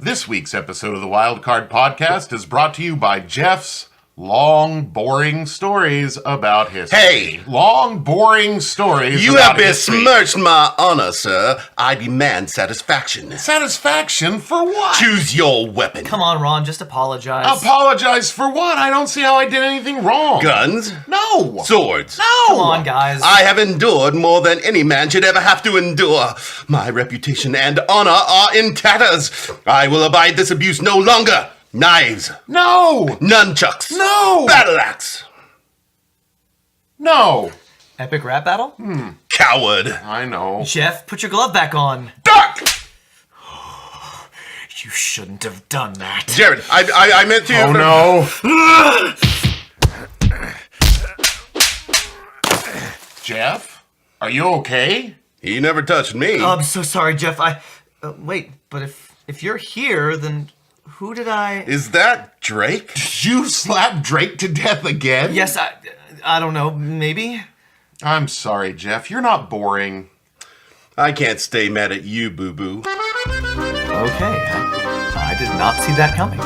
This week's episode of the Wildcard Podcast is brought to you by Jeff's long, boring stories about history. Hey! Long, boring stories You about have history. besmirched my honor, sir. I demand satisfaction. Satisfaction for what? Choose your weapon. Come on, Ron, just apologize. Apologize for what? I don't see how I did anything wrong. Guns? No. Swords? No. Come on, guys. I have endured more than any man should ever have to endure. My reputation and honor are in tatters. I will abide this abuse no longer. Knives. No. Nunchucks. No. Battle axe. No. Epic rap battle? Coward. I know. Jeff, put your glove back on. Duck! You shouldn't have done that. Jared, I meant to... Oh no. Jeff? Are you okay? He never touched me. Oh, I'm so sorry, Jeff. Wait, but if you're here, then who did I... Is that Drake? Did you slap Drake to death again? Yes, I don't know, maybe? I'm sorry, Jeff. You're not boring. I can't stay mad at you, boo-boo. Okay, I did not see that coming.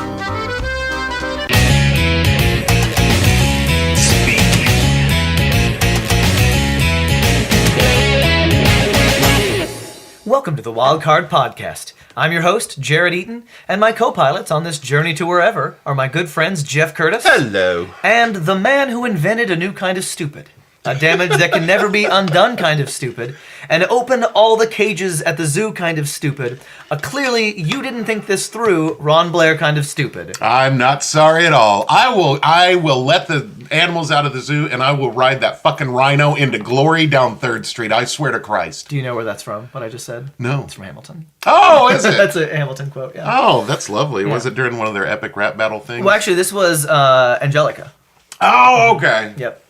Welcome to the Wildcard Podcast. I'm your host, Jared Eaton, and my co-pilots on this journey to wherever are my good friends Jeff Curtis. Hello. And the man who invented a new kind of stupid. A damage that can never be undone kind of stupid. And open all the cages at the zoo kind of stupid. A clearly you didn't think this through Ron Blair kind of stupid. I'm not sorry at all. I will let the animals out of the zoo and I will ride that fucking rhino into glory down 3rd Street. I swear to Christ. Do you know where that's from, what I just said? No. It's from Hamilton. Oh, is it? That's a Hamilton quote, yeah. Oh, that's lovely. Yeah. Was it during one of their epic rap battle things? Well, actually, this was Angelica. Oh, okay. Yep.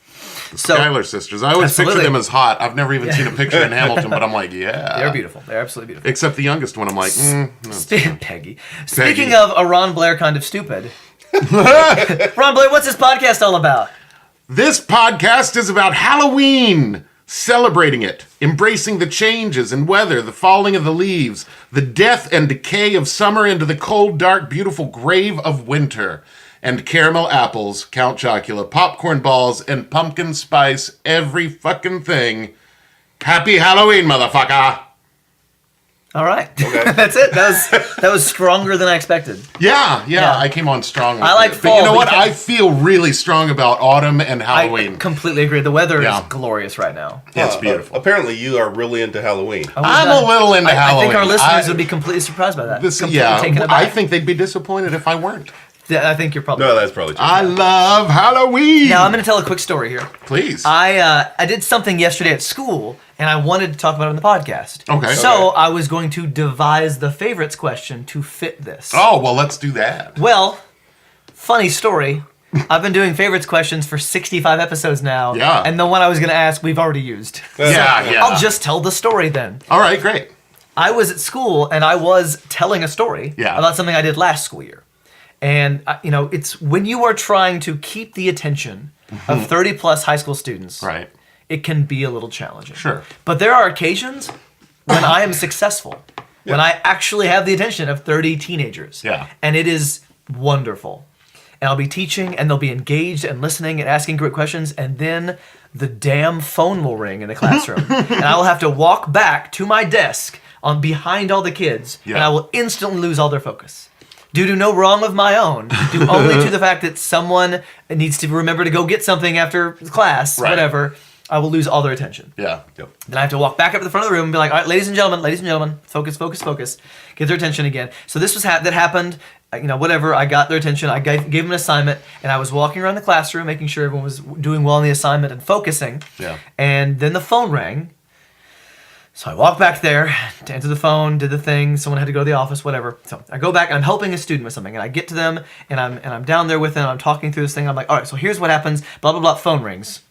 Schuyler sisters. I always Absolutely. picture them as hot. I've never even seen a picture in Hamilton, but I'm like, yeah. They're beautiful. They're absolutely beautiful. Except the youngest one, I'm like, no. Peggy. Speaking of a Ron Blair kind of stupid, Ron Blair, what's this podcast all about? This podcast is about Halloween. Celebrating it, embracing the changes in weather, the falling of the leaves, the death and decay of summer into the cold, dark, beautiful grave of winter. And caramel apples, Count Chocula, popcorn balls, and pumpkin spice, every fucking thing. Happy Halloween, motherfucker! All right. Okay. That's it. That was stronger than I expected. Yeah, I came on strong with I like it. fall But you know what? because- I feel really strong about autumn and Halloween. I completely agree. The weather Yeah. is glorious right now. Yeah, it's beautiful. Apparently you are really into Halloween. I'm a little into Halloween. I think our listeners would be completely surprised by that. Completely taken aback. I think they'd be disappointed if I weren't. Yeah, I think you're probably No, right. that's probably true. I love Halloween! Now, I'm going to tell a quick story here. Please. I did something yesterday at school, and I wanted to talk about it on the podcast. Okay. So I was going to devise the favorites question to fit this. Oh, well, let's do that. Well, funny story. I've been doing favorites questions for 65 episodes now. Yeah. And the one I was going to ask, we've already used. Yeah. I'll just tell the story then. All right, great. I was at school, and I was telling a story about something I did last school year. And, it's when you are trying to keep the attention of 30-plus high school students, Right. it can be a little challenging. Sure. But there are occasions when I am successful, when I actually have the attention of 30 teenagers. Yeah. And it is wonderful. And I'll be teaching, and they'll be engaged and listening and asking great questions, and then the damn phone will ring in the classroom. And I will have to walk back to my desk behind all the kids, and I will instantly lose all their focus. Due to no wrong of my own, due only to the fact that someone needs to remember to go get something after class, whatever, I will lose all their attention. Yeah. Then I have to walk back up to the front of the room and be like, all right, ladies and gentlemen, focus, get their attention again. So this was that happened, whatever, I got their attention, I gave them an assignment, and I was walking around the classroom making sure everyone was doing well on the assignment and focusing. Yeah. And then the phone rang. So I walked back there to answer the phone, did the thing, someone had to go to the office, whatever. So I go back, I'm helping a student with something, and I get to them, and I'm down there with them, I'm talking through this thing, I'm like, all right, so here's what happens, blah, blah, blah, phone rings.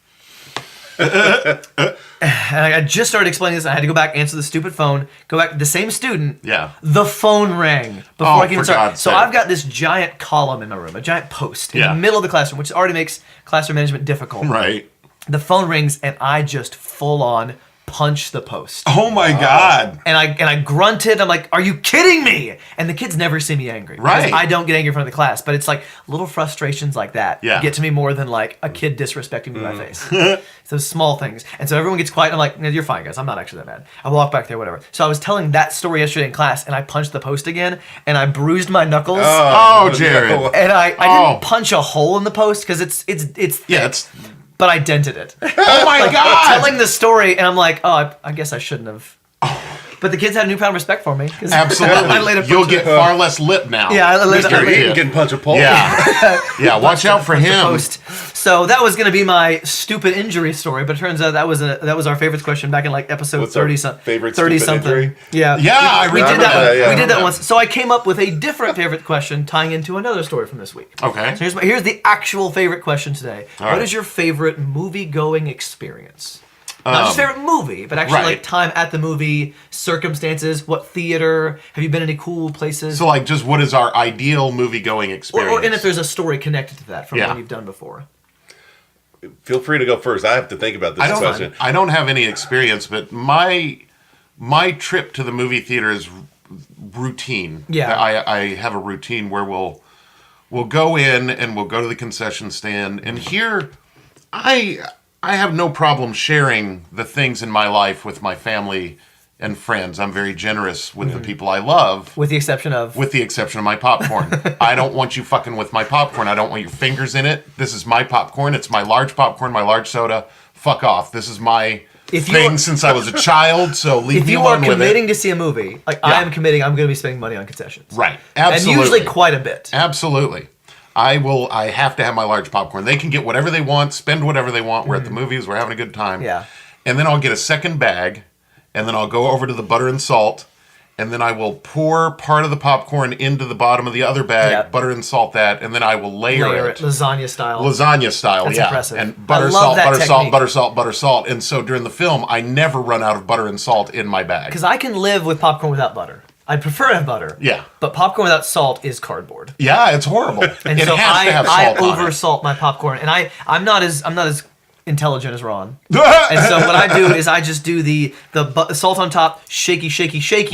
And I just started explaining this, and I had to go back, answer the stupid phone, go back to the same student. Yeah. The phone rang before I could even for start. God's So sake. I've got this giant column in my room, a giant post in the middle of the classroom, which already makes classroom management difficult. Right. The phone rings, and I just full on punch the post. Oh my God. And I grunted. I'm like, "Are you kidding me?" And the kids never see me angry. Right. I don't get angry in front of the class, but it's like little frustrations like that get to me more than like a kid disrespecting me in my face. Those small things. And so everyone gets quiet. And I'm like, "No, you're fine, guys. I'm not actually that mad." I walk back there, whatever. So I was telling that story yesterday in class, and I punched the post again, and I bruised my knuckles. Oh, Jared. And I didn't punch a hole in the post because it's but I dented it. Oh my God. Telling the story, and I'm like, oh, I guess I shouldn't have. But the kids had a newfound respect for me. Absolutely. I laid a You'll get far less lip now. Yeah, I laid Mr. a Eaton can punch a pole. Yeah. Yeah, watch out for him. post. So that was going to be my stupid injury story, but it turns out that was our favorite question back in like episode What's our 30 something. favorite 30 stupid something. injury? Yeah. Yeah, I we did remember that. that, yeah. We did that once. So I came up with a different favorite question tying into another story from this week. Okay. So here's the actual favorite question today. All What right. is your favorite movie-going experience? Not just favorite movie, but actually right. like time at the movie, circumstances, what theater, have you been any cool places? So, like, just what is our ideal movie-going experience? and if there's a story connected to that from Yeah. what you've done before. Feel free to go first. I have to think about this question. I don't have any experience, but my trip to the movie theater is routine. Yeah. I have a routine where we'll go in and we'll go to the concession stand, and here I have no problem sharing the things in my life with my family and friends. I'm very generous with the people I love. With the exception of... With the exception of my popcorn. I don't want you fucking with my popcorn. I don't want your fingers in it. This is my popcorn. It's my large popcorn, my large soda. Fuck off. This is my thing since I was a child, so leave me alone with it. If you are committing to see a movie, like I am committing, I'm going to be spending money on concessions. Right. Absolutely. And usually quite a bit. Absolutely. I have to have my large popcorn. They can get whatever they want, spend whatever they want. We're at the movies. We're having a good time. Yeah. And then I'll get a second bag, and then I'll go over to the butter and salt, and then I will pour part of the popcorn into the bottom of the other bag, butter and salt that, and then I will layer it. Lasagna style. Lasagna style, That's yeah. impressive. And butter, I love salt, that butter, salt, technique. butter, salt, butter, salt. And so during the film, I never run out of butter and salt in my bag. Because I can live with popcorn without butter. I prefer to have butter. Yeah. But popcorn without salt is cardboard. Yeah, it's horrible. And it so has to have I salt on it. over salt my popcorn, and I'm not as intelligent as Ron. And so what I do is I just do the salt on top, shaky,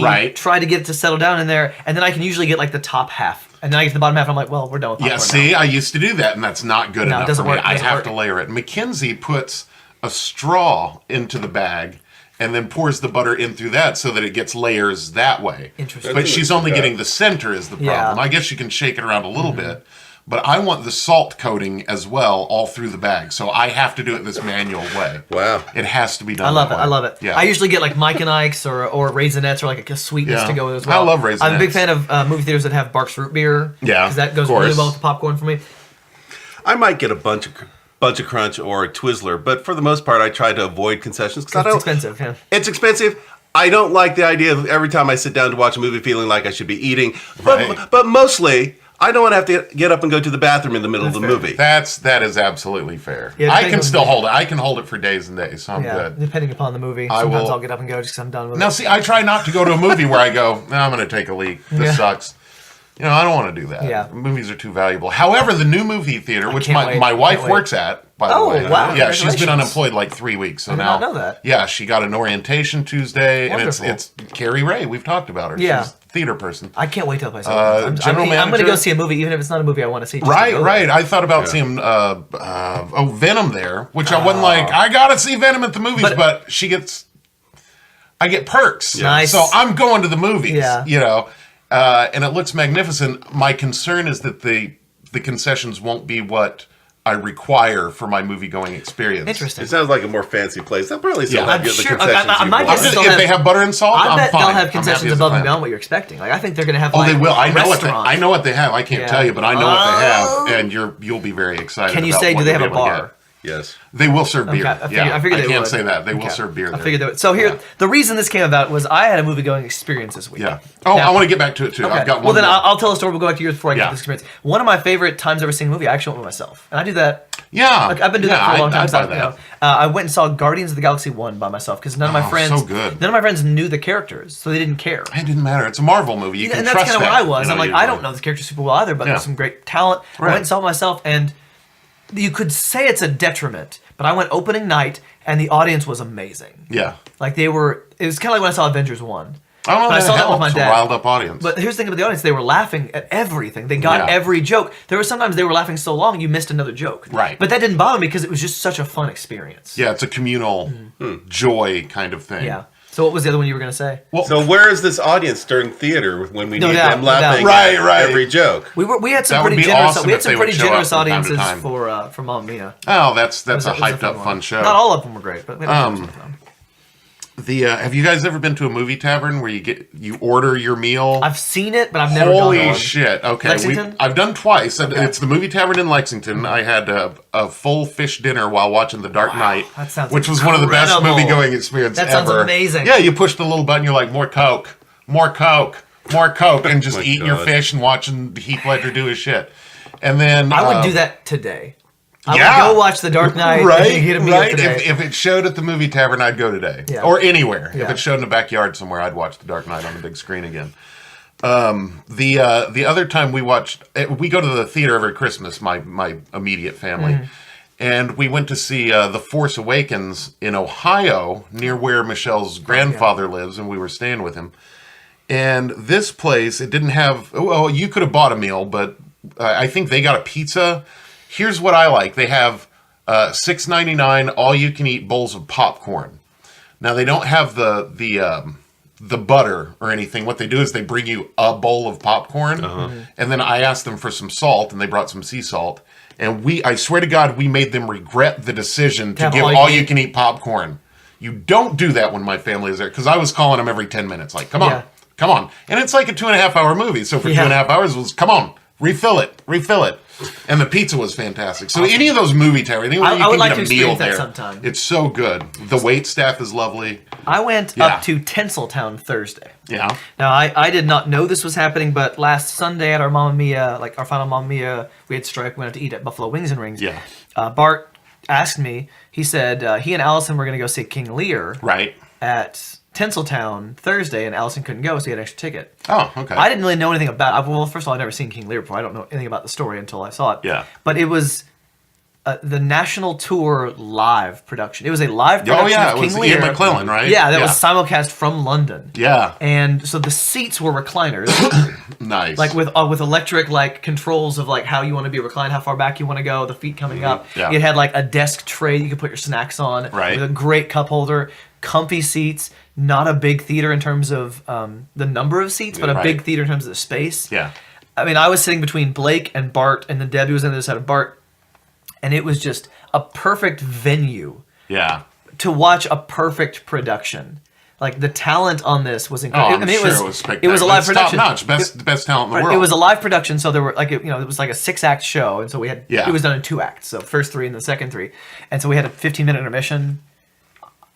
Right. try to get it to settle down in there, and then I can usually get like the top half. And then I get to the bottom half, and I'm like, well, we're done with popcorn Yeah, see, I used to do that, and that's not good No, it enough doesn't for me. work. It I doesn't have work. to layer it. Mackenzie puts a straw into the bag and then pours the butter in through that so that it gets layers that way. Interesting. But she's only getting the center is the problem. Yeah. I guess you can shake it around a little bit. But I want the salt coating as well all through the bag. So I have to do it this manual way. Wow. It has to be done I love that it. way. I love it. Yeah. I usually get like Mike and Ike's or Raisinets or like a sweetness Yeah. to go with as well. I love Raisinets. I'm a big fan of movie theaters that have Barks root beer. Yeah, because that goes of course. really well with the popcorn for me. I might get a bunch of Crunch or a Twizzler, but for the most part, I try to avoid concessions because It's expensive. Yeah. It's expensive. I don't like the idea of every time I sit down to watch a movie feeling like I should be eating. Right. But mostly, I don't want to have to get up and go to the bathroom in the middle of the fair. movie. That is absolutely fair. Yeah, I depending can on still the- hold it. I can hold it for days and days, so I'm Yeah, good. depending upon the movie. I Sometimes will- I'll get up and go just because I'm done with Now, it. see, I try not to go to a movie where I go, nah, I'm going to take a leak. This Yeah. sucks. You know, I don't want to do that. Yeah. Movies are too valuable. However, the new movie theater, which can't my, wait. my wife Can't wait. works at, by the Oh, way. wow. Yeah, she's been Congratulations. unemployed like 3 weeks. So I did now, not know that. Yeah, she got an orientation Tuesday, Wonderful. and it's Carrie Ray. We've talked about her. Yeah. She's a theater person. I can't wait till I play I'm general going to manager- go see a movie, even if it's not a movie I want to see. just to Right, go right. there. I thought about seeing Venom there, which I wasn't like, I gotta see Venom at the movies, but I get perks. Nice. So I'm going to the movies. Yeah. You know, and it looks magnificent. My concern is that the concessions won't be what I require for my movie going experience. Interesting. It sounds like a more fancy place. They'll probably still Yeah. have I'm the sure- concessions I you might want. just- If they have butter and salt, I I'm bet fine. they'll have I'm concessions happy as a above and clam. beyond what you're expecting. Like I think they're going to have. Oh, like, they will. I a know what they. restaurant. I know what they have. I can't Yeah. tell you, but I know what they have, and you'll be very excited. Can you about say? what Do they you'll have a be able to bar? get. Yes. They will serve beer. Okay, I figured they can't would. say that. They will Okay. serve beer I there. figured they would. So here, the reason this came about was I had a movie going experience this week. Yeah. Oh, Now- I want to get back to it too. Okay. I've got one. Well, then more. I'll tell a story. We'll go back to yours before I get Yeah. to this experience. One of my favorite times I've ever seen a movie, I actually went with myself, and I do that. Yeah. Like, I've been doing that for a long time. I'd so, buy you that. know, I went and saw Guardians of the Galaxy 1 by myself because none of my friends, so good. none of my friends knew the characters, so they didn't care. It didn't matter. It's a Marvel movie. You can And that's trust kind of that. what I was. You I'm know, like, I don't know the characters super well either, but Yeah. there's some great talent. I Right. went and saw it myself, and you could say it's a detriment, but I went opening night, and the audience was amazing. Yeah. Like it was kind of like when I saw Avengers 1. I don't know. But I saw that with my It's a dad. riled up audience. But here's the thing about the audience: they were laughing at everything. They got Yeah. every joke. There were sometimes they were laughing so long you missed another joke. Right. But that didn't bother me because it was just such a fun experience. Yeah, it's a communal joy kind of thing. Yeah. So what was the other one you were going to say? Well, So where is this audience during theater when we No need doubt, them no doubt. laughing Right, at right. every joke? We had some That would pretty be generous. awesome We had if some they pretty would show generous up from time to audiences time. for Mamma Mia. oh, that's It was a a hyped up one. fun show. Not all of them were great, but we had Um, some fun. Have you guys ever been to a movie tavern where you order your meal? I've seen it, but I've never gone Holy to one. shit! Okay, Lexington? I've done twice. Okay. It's the movie tavern in Lexington. I had a full fish dinner while watching The Dark Knight, that sounds which was one of the best incredible. movie going experiences That ever. sounds amazing. Yeah, you push the little button. You're like, more Coke, more Coke, more Coke, and just My eating your God. fish and watching Heath Ledger do his shit. And then I would do that today. I yeah. would go watch The Dark Knight Right, and get a meal right. today. If it showed at the movie tavern, I'd go today, Yeah. or anywhere. If Yeah. it showed in the backyard somewhere, I'd watch The Dark Knight on the big screen again. The other time we go to the theater every Christmas. My immediate family, and we went to see The Force Awakens in Ohio, near where Michelle's grandfather lives, and we were staying with him. And this place, it didn't have. Well, you could have bought a meal, but I think they got a pizza. Here's what I like: they have $6.99 all-you-can-eat bowls of popcorn. Now they don't have the butter or anything. What they do is they bring you a bowl of popcorn, and then I asked them for some salt, and they brought some sea salt. And I swear to God, we made them regret the decision to Have give all-you-can-eat. all-you-can-eat popcorn. You don't do that when my family is there, because I was calling them every 10 minutes, like, come on, Yeah. come on. And it's like a 2.5 hour movie, so for Yeah. 2.5 hours, it was, come on, refill it. And the pizza was fantastic. So any of those movie taverns, anywhere you I would can like get to a meal experience that there, sometime. it's so good. The wait staff is lovely. I went Yeah. up to Tinseltown Thursday. Yeah. Now, I did not know this was happening, but last Sunday at our Mamma Mia, like our final Mamma Mia, we had Stripe, we went out to eat at Buffalo Wings and Rings. Yeah. Bart asked me, he said he and Allison were going to go see King Lear Right. at Tinseltown Thursday, and Allison couldn't go, so he had an extra ticket. Oh, okay. I didn't really know anything about. Well, first of all, I'd never seen King Lear before. I don't know anything about the story until I saw it. Yeah. But it was the National Tour live production. It was a live production Oh, yeah. of It King was Lear. Ian McClellan, right? Yeah, that was simulcast from London. Yeah. And so the seats were recliners, Nice. like with electric like controls of like how you want to be reclined, how far back you want to go, the feet coming up. Yeah. It had like a desk tray you could put your snacks on, Right. with a great cup holder, comfy seats. Not a big theater in terms of the number of seats, but a Right. big theater in terms of the space. Yeah. I mean, I was sitting between Blake and Bart, and then Debbie was on the other side of Bart, and it was just a perfect venue Yeah. to watch a perfect production. Like the talent on this was incredible. Oh, I'm sure it was spectacular. It was a live It's production. top notch. Best talent in the Right, world. It was a live production, so there were like it was like a 6-act show, and so we had Yeah. it was done in 2 acts, so first 3 and the second 3, and so we had a 15-minute intermission.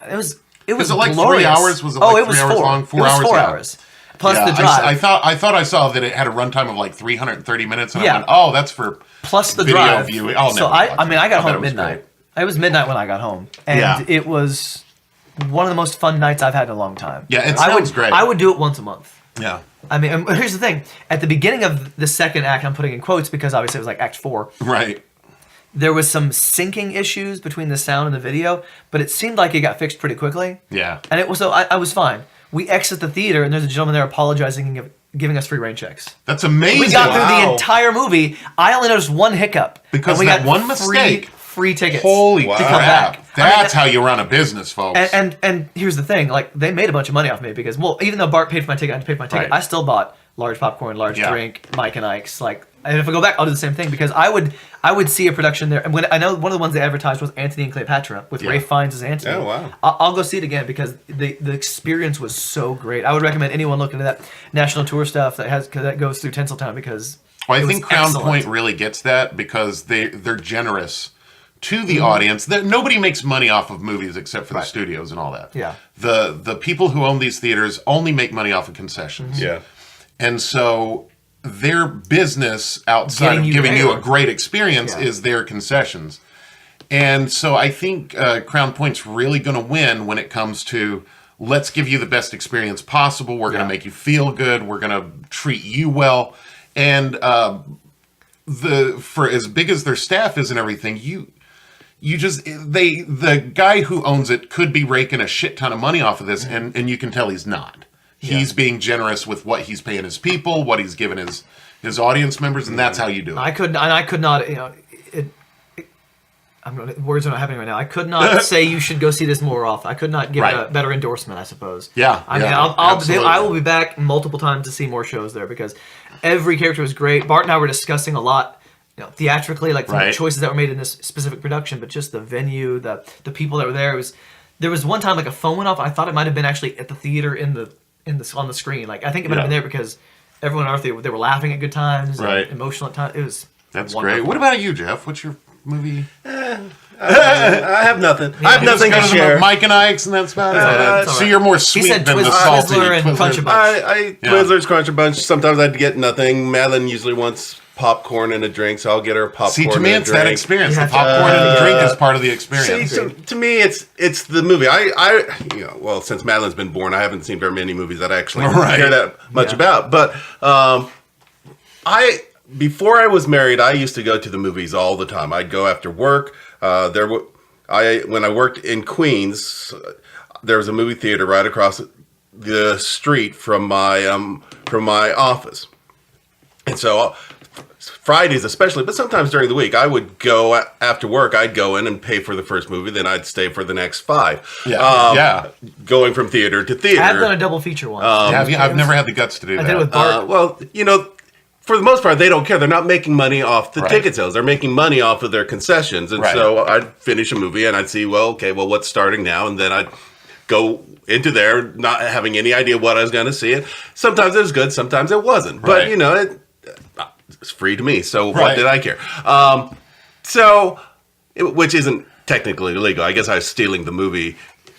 It was Was it like 3 glorious. hours? Was it oh, like it was 3 hours 4. long? 4 it was hours. 4 yeah. hours plus Yeah, the drive. I thought I saw that it had a runtime of like 330 minutes, and Yeah. I went, "Oh, that's for plus the video drive. viewing." I'll so never watch I mean, I it. got bet home it at was midnight. great. It was midnight when I got home, and Yeah. it was one of the most fun nights I've had in a long time. Yeah, it I sounds would, great. I would do it once a month. Yeah. I mean, and here's the thing: at the beginning of the second act, I'm putting in quotes because obviously it was like Act 4. Right. There was some syncing issues between the sound and the video, but it seemed like it got fixed pretty quickly. Yeah. And it was so I was fine. We exit the theater, and there's a gentleman there apologizing and giving us free rain checks. That's amazing. We got through the Wow. entire movie. I only noticed one hiccup. Because and we that got one mistake. Free tickets. Holy Wow. to come crap! back. That's how you run a business, folks. And here's the thing: like they made a bunch of money off me because, well, even though Bart paid for my ticket, I had to pay for my ticket. Right. I still bought large popcorn, large Yeah. drink, Mike and Ike's. Like, and if I go back, I'll do the same thing because I would see a production there. And when I know one of the ones they advertised was Antony and Cleopatra with Yeah. Ray Fiennes as Antony. Oh, wow. I'll go see it again because the experience was so great. I would recommend anyone look into that national tour stuff that goes through Tinseltown because. Well, I it was think Crown excellent. Point really gets that because they're generous to the Mm-hmm. audience. That nobody makes money off of movies except for the studios and all that. Yeah. The people who own these theaters only make money off of concessions. Yeah. And so their business outside Getting of you giving you there. a great experience Yeah. is their concessions. And so I think Crown Point's really going to win when it comes to let's give you the best experience possible. We're going Yeah. to make you feel good. We're going to treat you well. And for as big as their staff is and everything, the guy who owns it could be raking a shit ton of money off of this, and you can tell he's not. He's being generous with what he's paying his people, what he's giving his audience members, and that's how you do it. I could not, words are not happening right now. I could not say you should go see this more often. I could not give it a better endorsement, I suppose. Yeah. I mean, I will be back multiple times to see more shows there because every character was great. Bart and I were discussing a lot, theatrically, like from the choices that were made in this specific production, but just the venue, the people that were there. There was one time like a phone went off. I thought it might have been actually at the theater on the screen. Like I think it might have been there because everyone out there, they were laughing at good times, and emotional at times. It was wonderful. Great. What about you, Jeff? What's your movie? I have nothing. I have nothing to share. Mike and Ike's, and that's about it. So you're more sweet than the salty Twizzler and Crunch a Bunch. Twizzlers, Crunch a Bunch. Sometimes I'd get nothing. Madeline usually wants popcorn and a drink, so I'll get her popcorn. See, to me, it's that experience. Yeah. The popcorn and the drink is part of the experience. See, to me, it's the movie. Well, since Madeline's been born, I haven't seen very many movies that I actually care that much about. But before I was married, I used to go to the movies all the time. I'd go after work. When I worked in Queens, there was a movie theater right across the street from my office, and so Fridays especially, but sometimes during the week, I would go after work. I'd go in and pay for the first movie, then I'd stay for the next 5. Going from theater to theater. I've done a double feature once. I've never had the guts to do that. I did it with Bart. For the most part, they don't care. They're not making money off the ticket sales. They're making money off of their concessions. And so I'd finish a movie and I'd see, what's starting now? And then I'd go into there not having any idea what I was going to see. And sometimes it was good, sometimes it wasn't. But, it's free to me. So what did I care? Which isn't technically illegal. I guess I was stealing the movie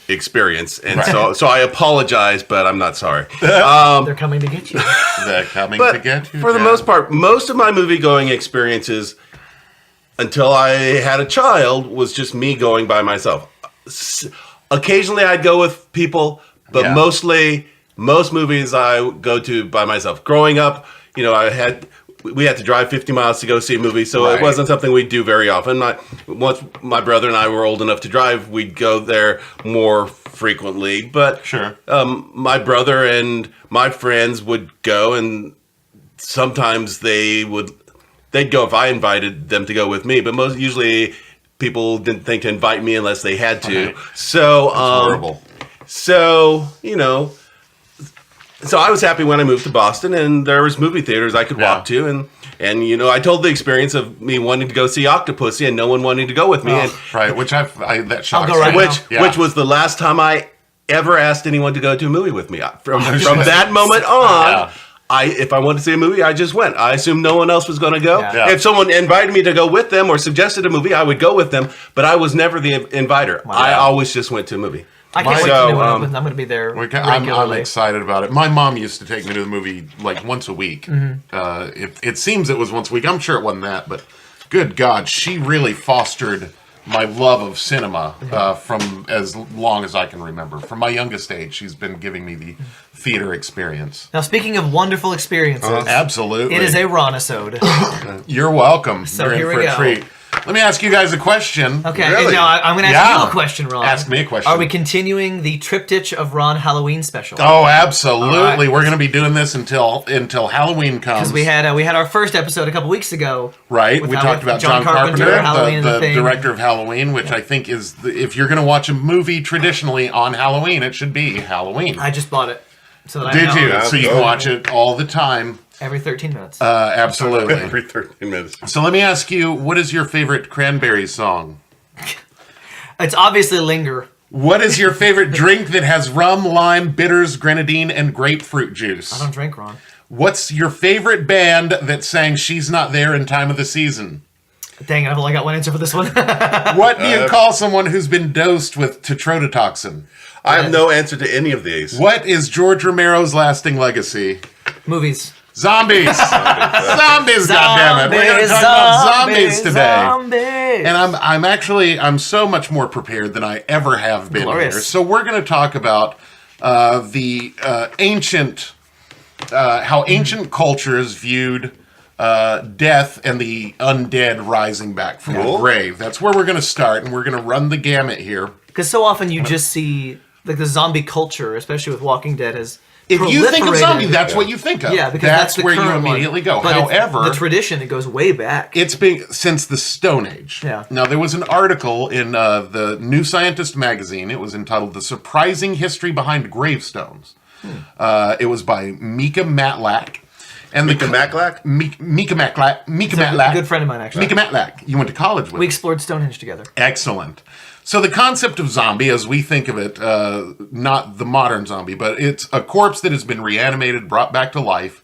experience, and so I apologize, but I'm not sorry. They're coming to get you. They're coming to get you. For the most part, most of my movie going experiences until I had a child was just me going by myself. Occasionally I'd go with people, but most movies I go to by myself. Growing up, we had to drive 50 miles to go see a movie, so it wasn't something we'd do very often. Once my brother and I were old enough to drive, we'd go there more frequently. But my brother and my friends would go, and sometimes they'd go if I invited them to go with me. But usually people didn't think to invite me unless they had to. So horrible. So So I was happy when I moved to Boston, and there was movie theaters I could walk to, and I told the experience of me wanting to go see Octopussy, and no one wanting to go with me, which that shocks me. Which was the last time I ever asked anyone to go to a movie with me. From that moment on, if I wanted to see a movie, I just went. I assumed no one else was going to go. Yeah. If someone invited me to go with them or suggested a movie, I would go with them, but I was never the inviter. Wow. I always just went to a movie. I can't wait to do it. I'm going to be there regularly. I'm excited about it. My mom used to take me to the movie like once a week. It seems it was once a week. I'm sure it wasn't that, but good God, she really fostered my love of cinema from as long as I can remember. From my youngest age, she's been giving me the theater experience. Now, speaking of wonderful experiences, absolutely, it is a Ron-isode. You're welcome. So You're here in we for a go. treat. Let me ask you guys a question. Okay, really? now I'm going to ask you a question, Ron. Ask me a question. Are we continuing the triptych of Ron Halloween special? Oh, absolutely. Right. We're going to be doing this until Halloween comes. Because we had our first episode a couple weeks ago. Right. We talked about John Carpenter, the director of Halloween, which I think is, if you're going to watch a movie traditionally on Halloween, it should be Halloween. I just bought it. So that Did you? So you can watch it all the time. Every 13 minutes. Absolutely. Every 13 minutes. So let me ask you, what is your favorite Cranberries song? It's obviously Linger. What is your favorite drink that has rum, lime, bitters, grenadine, and grapefruit juice? I don't drink, Ron. What's your favorite band that sang She's Not There in Time of the Season? Dang it, I've only got one answer for this one. What do you call someone who's been dosed with tetrodotoxin? I have no answer to any of these. What is George Romero's lasting legacy? Movies. Zombies! Zombies, goddammit! We're going to talk about zombies today. Zombies! And I'm so much more prepared than I ever have been here. So we're going to talk about the how ancient cultures viewed death and the undead rising back from the grave. That's where we're going to start, and we're going to run the gamut here. Because so often you just see like the zombie culture, especially with Walking Dead, has If you think of proliferated. zombie, that's what you think of. Yeah, because that's the where you current immediately one. go. But However, the tradition, it goes way back. it's been since the Stone Age. Yeah. Now, there was an article in the New Scientist magazine. It was entitled "The Surprising History Behind Gravestones." It was by Mika Matlack. And Mika Matlack? Mika Matlack. Mika He's a Matlack. good friend of mine, actually. Mika Matlack. You went to college with We him. explored Stonehenge together. Excellent. So the concept of zombie, as we think of it, not the modern zombie, but it's a corpse that has been reanimated, brought back to life.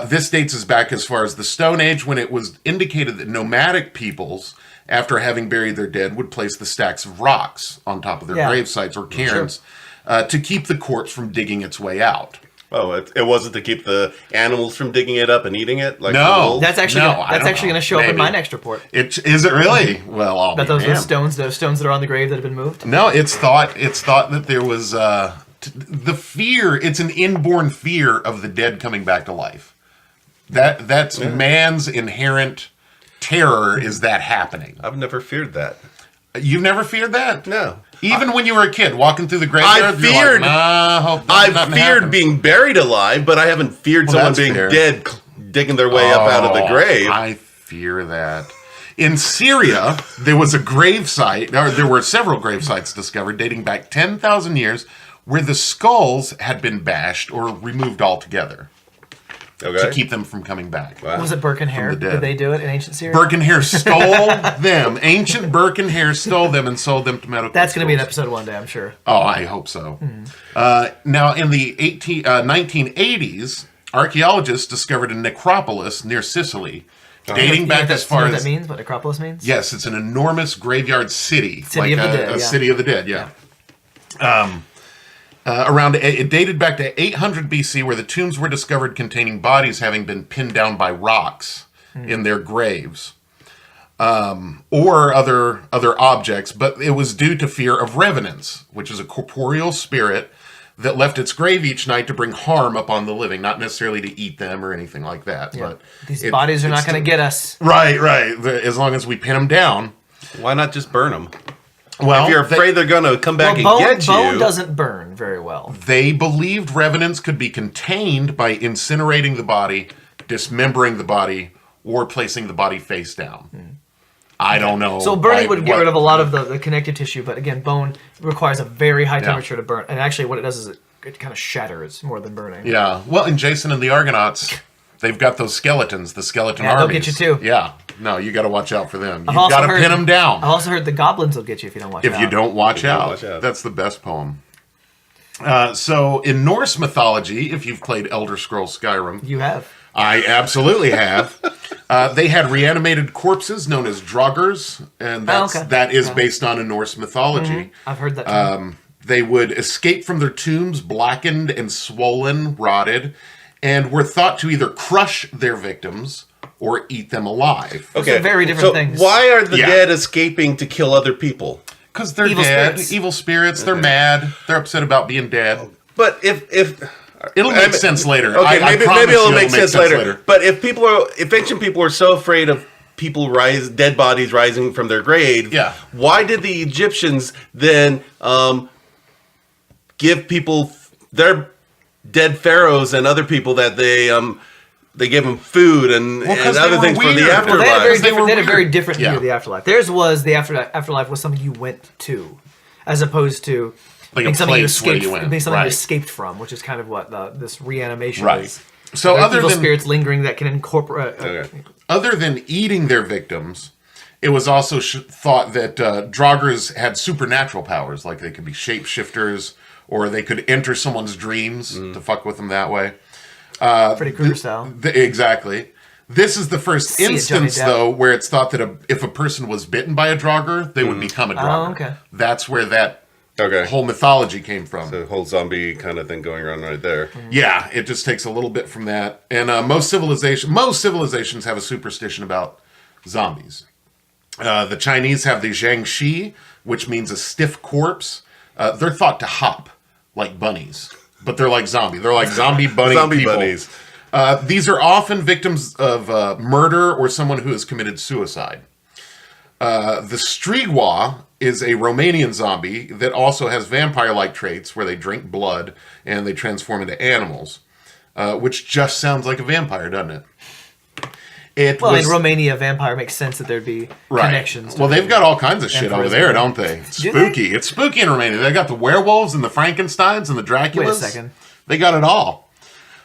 This dates us back as far as the Stone Age, when it was indicated that nomadic peoples, after having buried their dead, would place the stacks of rocks on top of their grave sites or cairns to keep the corpse from digging its way out. Oh, it wasn't to keep the animals from digging it up and eating it? Like No. the wolves? That's actually No, gonna, I that's don't actually know. going to show up in Maybe. my next report. Is it really? Well, I'll That be those damned. stones that are on the grave that have been moved. No, it's thought that there was the fear. It's an inborn fear of the dead coming back to life. That's man's inherent terror. Is that happening? I've never feared that. You've never feared that? No. Even when you were a kid walking through the graveyard, you're feared- like, nah, hope I've nothing feared happens." being buried alive, but I haven't feared someone that's being fair. dead, digging their way up out of the grave. I fear that. In Syria, there was a grave site, or there were several grave sites discovered dating back 10,000 years where the skulls had been bashed or removed altogether Okay. to keep them from coming back. Wow. Was it Burke and Hare? the dead. Did they do it in ancient Syria? Burke and Hare stole them. Ancient Burke and Hare stole them and sold them to medical That's going to be an schools. episode one day, I'm sure. Oh, I hope so. Now, in the 1980s, archaeologists discovered a necropolis near Sicily, dating You know back what that- as far you know what as... that means? What necropolis means? Yes, it's an enormous graveyard city. City of the dead, a yeah. city of the dead, yeah. It dated back to 800 BC, where the tombs were discovered containing bodies having been pinned down by rocks in their graves, or other objects. But it was due to fear of revenants, which is a corporeal spirit that left its grave each night to bring harm upon the living, not necessarily to eat them or anything like that. Yeah. But These bodies are not going to get us. Right. As long as we pin them down. Why not just burn them? Well, If you're afraid they're going to come back Well, and get bone you. doesn't burn very well. They believed revenants could be contained by incinerating the body, dismembering the body, or placing the body face down. I don't know. So burning would get rid of a lot of the connective tissue, but again, bone requires a very high temperature to burn. And actually what it does is it kind of shatters more than burning. Yeah. Well, in Jason and the Argonauts, they've got those skeletons, the skeleton Yeah, they'll armies. get you too. Yeah. No, you got to watch out for them. You've also got to heard- pin them down. I've also heard the goblins will get you if you don't watch out. If you don't watch don't out. watch out. That's the best poem. So in Norse mythology, if you've played Elder Scrolls Skyrim, You have. I absolutely have. They had reanimated corpses known as draugrs, and that is based on a Norse mythology. I've heard that too. They would escape from their tombs, blackened and swollen, rotted, and were thought to either crush their victims or eat them alive. Those are very different so things. why are the Yeah. dead escaping to kill other people? Because they're Evil dead, spirits. evil spirits. They're mad. They're upset about being dead. But if It'll make sense later. Okay, I maybe promise it'll you make sense later. But if ancient people are so afraid of dead bodies rising from their grave, Yeah. why did the Egyptians then give people their dead pharaohs and other people that they gave them food and 'cause they other were things for weird. the Well, afterlife? They had a very They different, were they had a very weird. different view Yeah. of the afterlife. Theirs was the afterlife was something you went to, as opposed to Like being a something you place where escaped, you went. being something you Right. escaped from, which is kind of what this reanimation Right. is. So There are other evil than spirits lingering that can incorporate. Okay. other than eating their victims, it was also thought that draugrs had supernatural powers, like they could be shapeshifters, or they could enter someone's dreams to fuck with them that way. Freddy Krueger style. Exactly. This is the first See it, instance, Johnny Depp. though, where it's thought that if a person was bitten by a draugr, they would become a draugr. okay. That's where that Okay. whole mythology came from. The whole zombie kind of thing going on right there. Yeah, it just takes a little bit from that. And most civilizations have a superstition about zombies. The Chinese have the Jiangxi, which means a stiff corpse. They're thought to hop like bunnies, but they're like zombie. They're like zombie bunny Zombie people. bunnies. These are often victims of murder or someone who has committed suicide. The Strigoi is a Romanian zombie that also has vampire-like traits where they drink blood and they transform into animals, which just sounds like a vampire, doesn't it? In Romania, vampire makes sense that there'd be connections. Well, they've got all kinds of shit over there, don't they? Spooky. It's spooky in Romania. They got the werewolves and the Frankensteins and the Draculas. Wait a second. They got it all.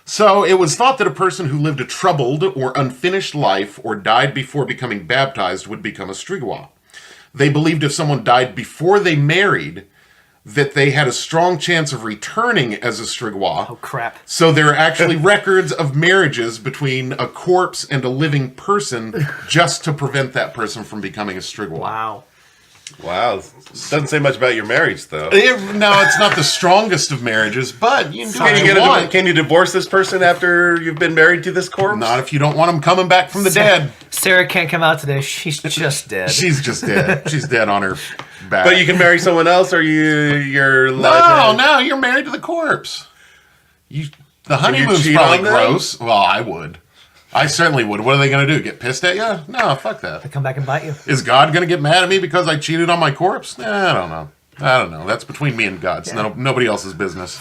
So it was thought that a person who lived a troubled or unfinished life or died before becoming baptized would become a Strigoi. They believed if someone died before they married, that they had a strong chance of returning as a Strigoi. Oh, crap. So there are actually records of marriages between a corpse and a living person just to prevent that person from becoming a Strigoi. Wow. Wow. Doesn't say much about your marriage, though. No, it's not the strongest of marriages, but you can do what you want. Can you divorce this person after you've been married to this corpse? Not if you don't want them coming back from the dead. Sarah can't come out today. She's just dead. She's just dead. She's dead on her back. But you can marry someone else, or you're No, you're married to the corpse. The honeymoon's probably gross. Well, I would. I certainly would. What are they going to do? Get pissed at you? No, fuck that. They come back and bite you. Is God going to get mad at me because I cheated on my corpse? I don't know. That's between me and God. It's nobody else's business.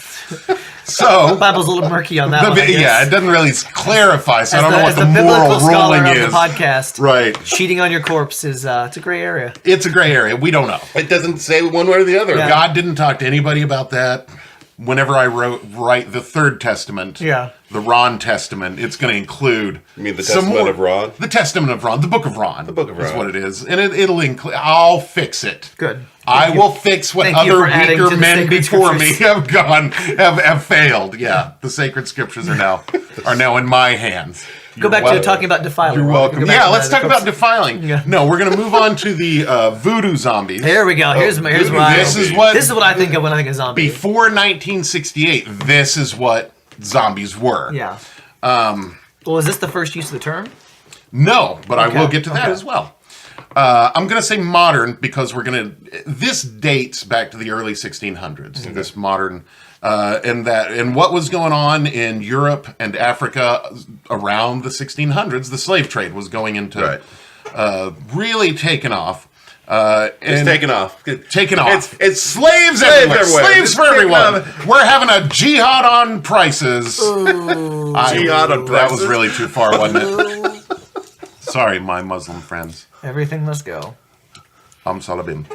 So the Bible's a little murky on that one, I guess. Yeah, it doesn't really clarify, so I don't know what the moral ruling is. Of the podcast, right? Cheating on your corpse is it's a gray area. It's a gray area. We don't know. It doesn't say one way or the other. Yeah. God didn't talk to anybody about that. Whenever I write the Third Testament, the Ron Testament, it's going to include. You mean the Testament of Ron? The Testament of Ron, the Book of Ron. The Book of Ron is what it is, and it'll include. I'll fix it. Good. I will fix what other weaker men before me have failed. Yeah, the sacred scriptures are now in my hands. Go back to talking about defiling. You're welcome. Yeah, let's talk about defiling. Yeah. No, we're going to move on to the voodoo zombies. Here we go. Here's what this is what I think of when I think of zombies. Before 1968, this is what zombies were. Yeah. Well, is this the first use of the term? No, but I will get to that as well. I'm going to say modern because this dates back to the early 1600s. This modern. And what was going on in Europe and Africa around the 1600s, the slave trade was going into really taking off. It's taken off. Taken off. It's slaves everywhere. Slaves for everyone. We're having a jihad on prices. Jihad on prices? That was really too far, wasn't it? Sorry, my Muslim friends. Everything must go. Salabim.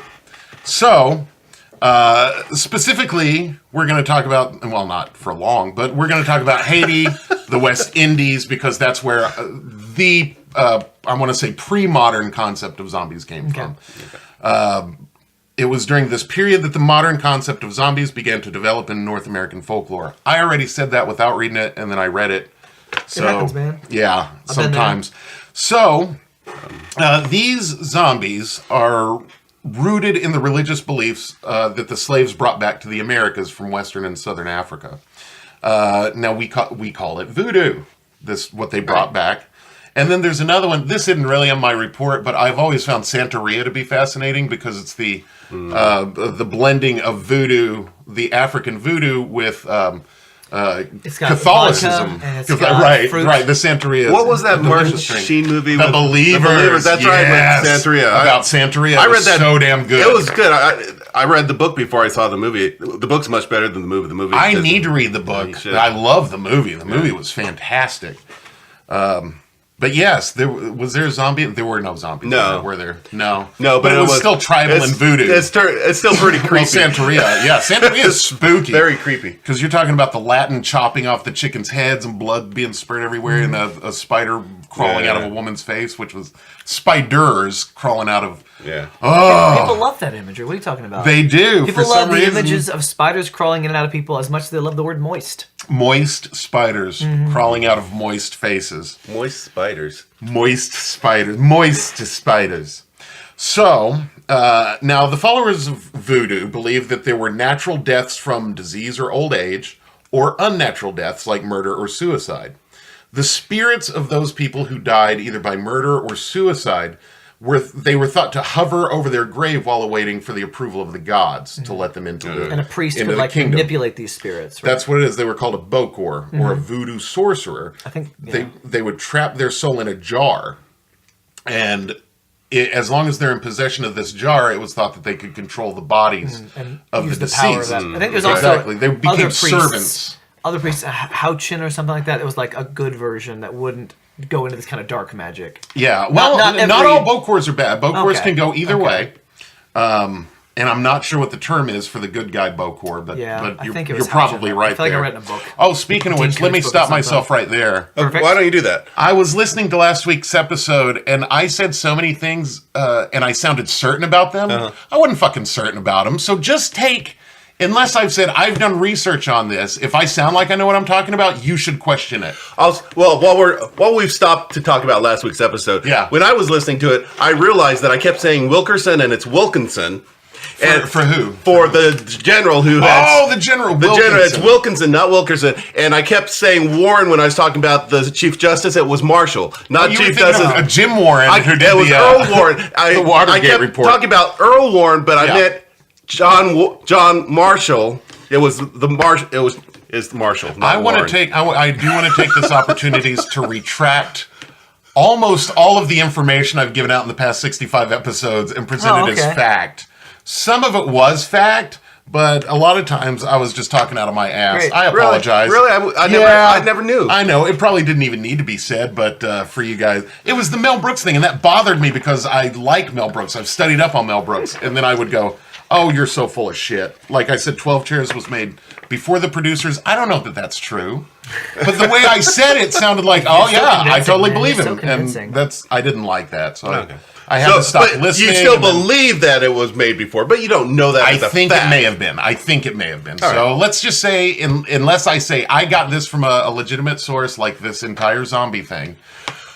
So... specifically, we're going to talk about, well, not for long, but we're going to talk about Haiti, the West Indies, because that's where I want to say pre-modern concept of zombies came from. It was during this period that the modern concept of zombies began to develop in North American folklore. I already said that without reading it, and then I read it. So, it happens, man. Yeah, sometimes. So, these zombies are rooted in the religious beliefs that the slaves brought back to the Americas from Western and Southern Africa. Now we call it voodoo. This what they brought back, and then there's another one. This isn't really on my report, but I've always found Santeria to be fascinating because it's the blending of voodoo, the African voodoo with. It's got Catholicism, right? The Santeria. What was that Martin Sheen movie? The Believers. That's right, Santeria. About Santeria. I read that. So damn good. It was good. I read the book before I saw the movie. The book's much better than the movie. The movie. I need to read the book. I love the movie. The movie was fantastic. But yes, there a zombie? There were no zombies. No. Were there? No. No, but it was still tribal and voodoo. It's still pretty creepy. Well, Santeria. Yeah, Santeria is spooky. Very creepy. Because you're talking about the Latin chopping off the chickens' heads and blood being sprayed everywhere and a spider crawling out of a woman's face, which was spiders crawling out of... Yeah. Oh. People love that imagery. What are you talking about? They do. People love the images of spiders crawling in and out of people as much as they love the word moist. Moist spiders crawling out of moist faces. Moist spiders. Moist spiders. Moist spiders. So, now the followers of voodoo believe that there were natural deaths from disease or old age, or unnatural deaths like murder or suicide. The spirits of those people who died either by murder or suicide they were thought to hover over their grave while awaiting for the approval of the gods to let them into the And a priest into could the like kingdom. manipulate these spirits. Right? That's what it is. They were called a bokor or a voodoo sorcerer. I think They would trap their soul in a jar, and as long as they're in possession of this jar, it was thought that they could control the bodies and of use the the power of deceased. that. I think there's Exactly. also They became other priests, servants. Other priests, Houchin or something like that. It was like a good version that wouldn't go into this kind of dark magic. Yeah, well, not not every- all bokors are bad. Bokors Okay. can go either Okay. way. And I'm not sure what the term is for the good guy bokor, but, Yeah, but I you're, think it you're was probably Houchin. right I feel like there. I read in a book. Oh, speaking of Dean which, let me Koontz book or stop something. myself right there. Perfect. Why don't you do that? I was listening to last week's episode, and I said so many things, and I sounded certain about them. I wasn't fucking certain about them. So just take, unless I've said I've done research on this, if I sound like I know what I'm talking about, you should question it. While we've stopped to talk about last week's episode, Yeah. when I was listening to it, I realized that I kept saying Wilkerson and it's Wilkinson. For who? For the general who had... Oh, the General The Wilkinson. general, it's Wilkinson, not Wilkerson. And I kept saying Warren when I was talking about the Chief Justice. It was Marshall, not You were Chief thinking Justice. of Jim Warren, who did it was the, Earl Warren. the Watergate I kept report. talking about Earl Warren, but I Yeah. meant John Marshall. It was the Marshall. It's Marshall. Not I want to Warren. take. I do want to take this opportunities to retract almost all of the information I've given out in the past 65 episodes and present it as fact. Some of it was fact, but a lot of times I was just talking out of my ass. Great. I apologize. Really? I never knew. I know it probably didn't even need to be said, but for you guys, it was the Mel Brooks thing, and that bothered me because I like Mel Brooks. I've studied up on Mel Brooks, and then I would go, "Oh, you're so full of shit." Like I said, 12 Chairs was made before the producers. I don't know that that's true, but the way I said it sounded like, "Oh You're so yeah, I convincing, totally man. believe You're so him," convincing. and I didn't like that, so Okay. I had to stop but listening. you still and then- believe that it was made before, but you don't know that. I as a think fact. it may have been. I think it may have been. All So right. let's just say, unless I say I got this from a legitimate source, like this entire zombie thing,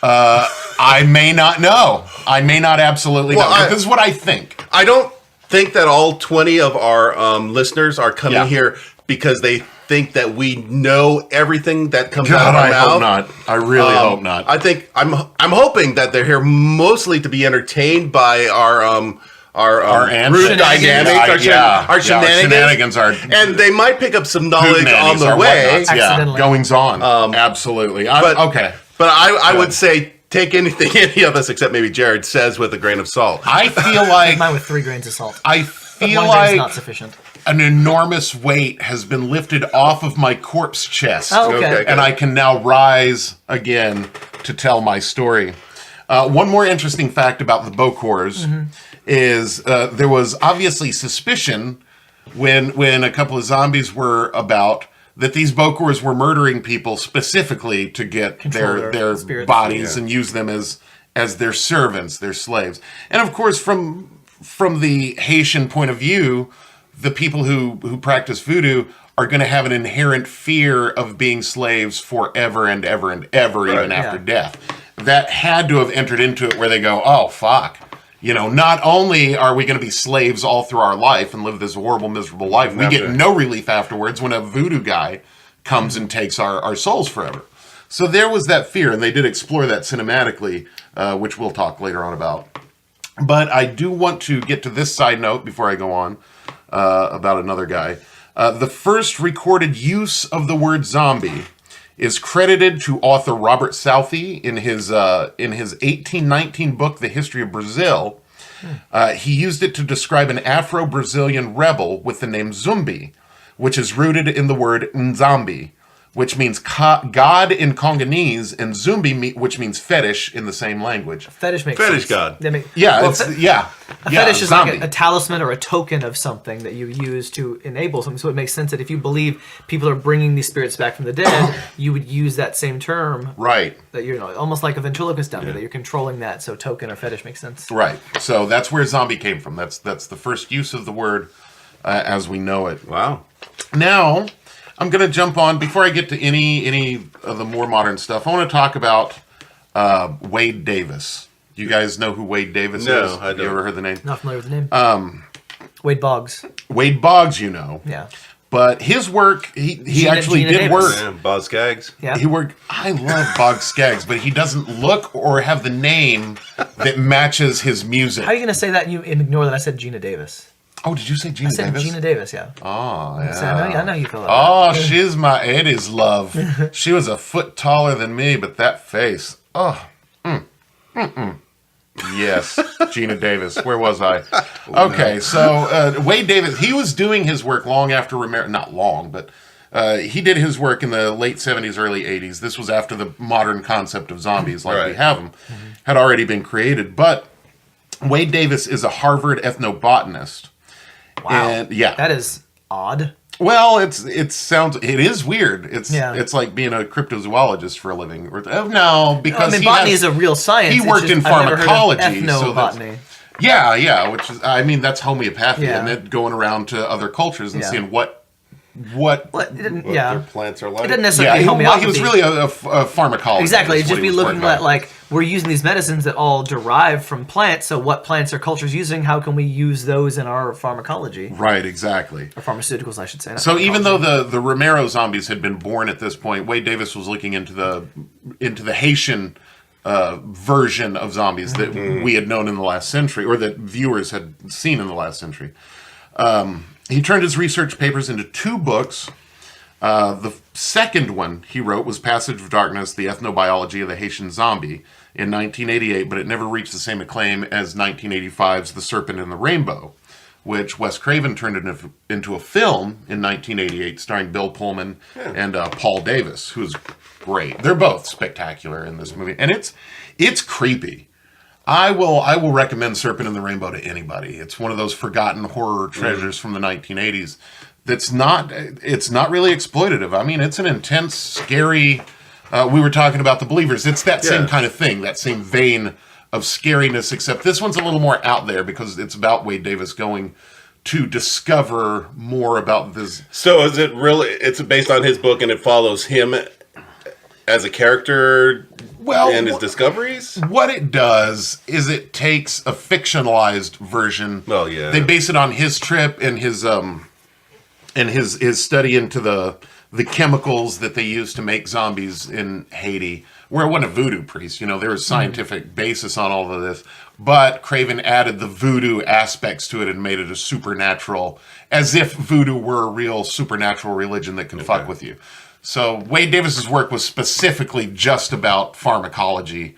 I may not know. I may not absolutely know. But this is what I think. I don't think that all 20 of our listeners are coming Yeah. here because they think that we know everything that comes out God, of our I mouth. hope not. I really hope not. I think I'm hoping that they're here mostly to be entertained by our answers. group dynamics, our shenanigans are, and they might pick up some knowledge on the way. Yeah, Accidentally. goings on. Absolutely. Okay. But I would say take anything any of us except maybe Jared says with a grain of salt. I feel like Mine with 3 grains of salt. I But feel 1 grain is not like sufficient. an enormous weight has been lifted off of my corpse chest. Oh, okay. Okay. And I can now rise again to tell my story. One more interesting fact about the Bokors is there was obviously suspicion when a couple of zombies were about that these Bokors were murdering people specifically to get Control their their spirits. bodies and use them as their servants, their slaves. And of course, from the Haitian point of view, the people who practice voodoo are going to have an inherent fear of being slaves forever and ever and ever, even after death. That had to have entered into it where they go, oh, fuck. You know, not only are we going to be slaves all through our life and live this horrible, miserable life, we get no relief afterwards when a voodoo guy comes and takes our souls forever. So there was that fear, and they did explore that cinematically, which we'll talk later on about. But I do want to get to this side note before I go on about another guy. The first recorded use of the word zombie is credited to author Robert Southey in his 1819 book, The History of Brazil. He used it to describe an Afro-Brazilian rebel with the name Zumbi, which is rooted in the word Nzambi, which means God in Congolese, and Zumbi, which means fetish in the same language. Fetish makes Fetish sense. god. That make- Yeah, well, a fetish is zombie. like a talisman or a token of something that you use to enable something. So it makes sense that if you believe people are bringing these spirits back from the dead, you would use that same term. Right. That you're almost like a ventriloquist dummy, that you're controlling that. So token or fetish makes sense. Right. So that's where zombie came from. That's the first use of the word as we know it. Wow. Now, I'm going to jump on, before I get to any of the more modern stuff, I want to talk about Wade Davis. You guys know who Wade Davis No, is? I don't. You ever heard the name? Not familiar with the name. Wade Boggs. Wade Boggs, you know. Yeah. But his work, he Gina actually did Davis. work. Yeah, Boz Skaggs. Yeah. He worked. I love Boggs Skaggs, but he doesn't look or have the name that matches his music. How are you going to say that and you ignore that I said Gina Davis? Oh, did you say Gina I said Davis? Gina Davis, yeah. Oh, yeah. So I know you feel that. Oh, she's my Eddie's love. She was a foot taller than me, but that face. Oh. Yes, Gina Davis. Where was I? Okay, so Wade Davis, he was doing his work long after Romero. Not long, but he did his work in the late 70s, early 80s. This was after the modern concept of zombies, like we have them, had already been created. But Wade Davis is a Harvard ethnobotanist. Wow. And, yeah. That is odd. Well, it is weird. It's like being a cryptozoologist for a living. No, because botany is a real science. He worked in pharmacology. Ethnobotany. Yeah, which is, that's homeopathy, Yeah. and then going around to other cultures and seeing what their plants are like. It didn't necessarily be homeopathy. He was really a pharmacologist. Exactly. It'd just be looking at, like, we're using these medicines that all derive from plants, so what plants are cultures using? How can we use those in our pharmacology? Right, exactly. Or pharmaceuticals, I should say. So even though the Romero zombies had been born at this point, Wade Davis was looking into the Haitian version of zombies that we had known in the last century, or that viewers had seen in the last century. He turned his research papers into 2 books. The second one he wrote was Passage of Darkness, The Ethnobiology of the Haitian Zombie in 1988, but it never reached the same acclaim as 1985's The Serpent and the Rainbow, which Wes Craven turned into a film in 1988 starring Bill Pullman and Paul Davis, who's great. They're both spectacular in this movie, and it's creepy. I will recommend Serpent and the Rainbow to anybody. It's one of those forgotten horror treasures from the 1980s. It's not really exploitative. I mean, it's an intense, scary. We were talking about The Believers. It's that same kind of thing, that same vein of scariness, except this one's a little more out there because it's about Wade Davis going to discover more about this. So is it really? It's based on his book, and it follows him as a character. And his discoveries? What it does is it takes a fictionalized version. Well, yeah. They base it on his trip and his study into the chemicals that they use to make zombies in Haiti. Where it wasn't a voodoo priest, there was scientific basis on all of this. But Craven added the voodoo aspects to it and made it a supernatural, as if voodoo were a real supernatural religion that can fuck with you. So Wade Davis's work was specifically just about pharmacology,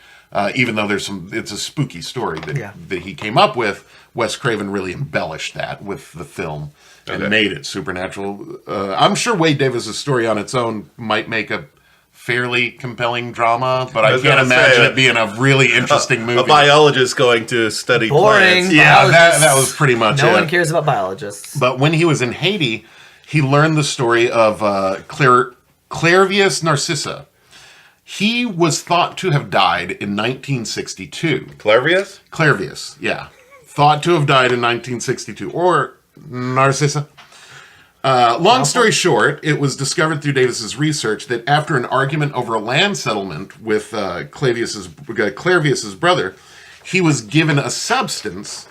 even though it's a spooky story that he came up with. Wes Craven really embellished that with the film and made it supernatural. I'm sure Wade Davis's story on its own might make a fairly compelling drama, but I can't imagine it being a really interesting movie. A biologist going to study boring plants. Yeah, that was pretty much it. No one cares about biologists. But when he was in Haiti, he learned the story of Clairvius Narcissa. He was thought to have died in 1962. Clairvius? Clairvius, yeah. Thought to have died in 1962. Or Narcissa. Long story short, it was discovered through Davis's research that after an argument over a land settlement with Clairvius's brother, he was given a substance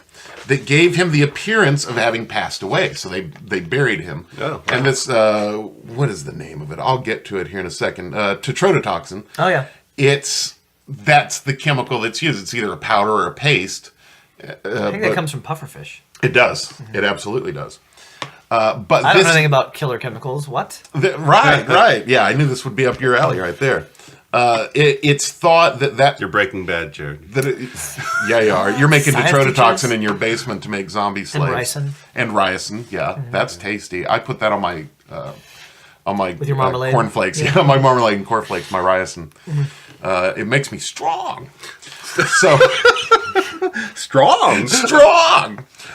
that gave him the appearance of having passed away. So they buried him. Oh, wow. And this, what is the name of it? I'll get to it here in a second. Tetrodotoxin. Oh, yeah. That's the chemical that's used. It's either a powder or a paste. I think that comes from pufferfish. It does. Mm-hmm. It absolutely does. But I don't know anything about killer chemicals. What? Right. Yeah, I knew this would be up your alley right there. It's thought that you're Breaking Bad, Jared. Yeah, you are. You're making tetrodotoxin in your basement to make zombie slaves. And ricin. Yeah, mm-hmm. That's tasty. I put that on my with your marmalade cornflakes. Yeah, my marmalade and cornflakes. My ricin. Mm-hmm. It makes me strong. So strong.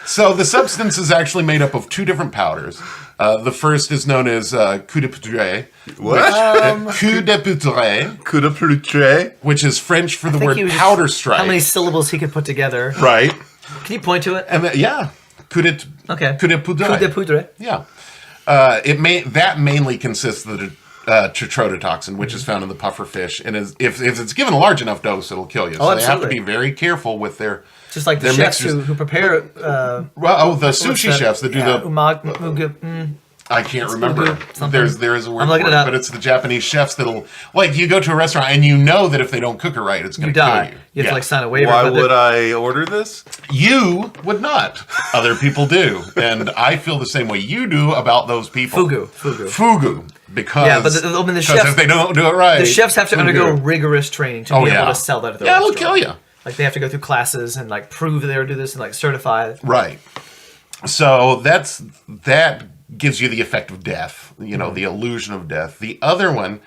So the substance is actually made up of 2 different powders. The first is known as coup de poudre. What? Coup de poudre. Coup de poudre. Which is French for the word powder strike. How many syllables he could put together. Right. Can you point to it? And coup de poudre. Coup de poudre. Yeah. That mainly consists of the tetrodotoxin, which is found in the puffer fish, and if it's given a large enough dose, it'll kill you. So they have to be very careful with their just like the chefs who prepare. The sushi chefs that do the I can't remember. something. There is a word I'm for looking it, it up. but it's the Japanese chefs that'll, like, you go to a restaurant and you know that if they don't cook it right, it's going You to kill die. you. You have to like sign a waiver. Why but would I order this? You would not. Other people do. And I feel the same way you do about those people. Fugu. Because, Yeah, but the chefs, if they don't do it right. the chefs have to fugu. undergo rigorous training to be able to sell that at their Yeah, it'll restaurant. kill you. Like they have to go through classes and like prove they do this and like certify. Right. So that gives you the effect of death, the illusion of death. The other one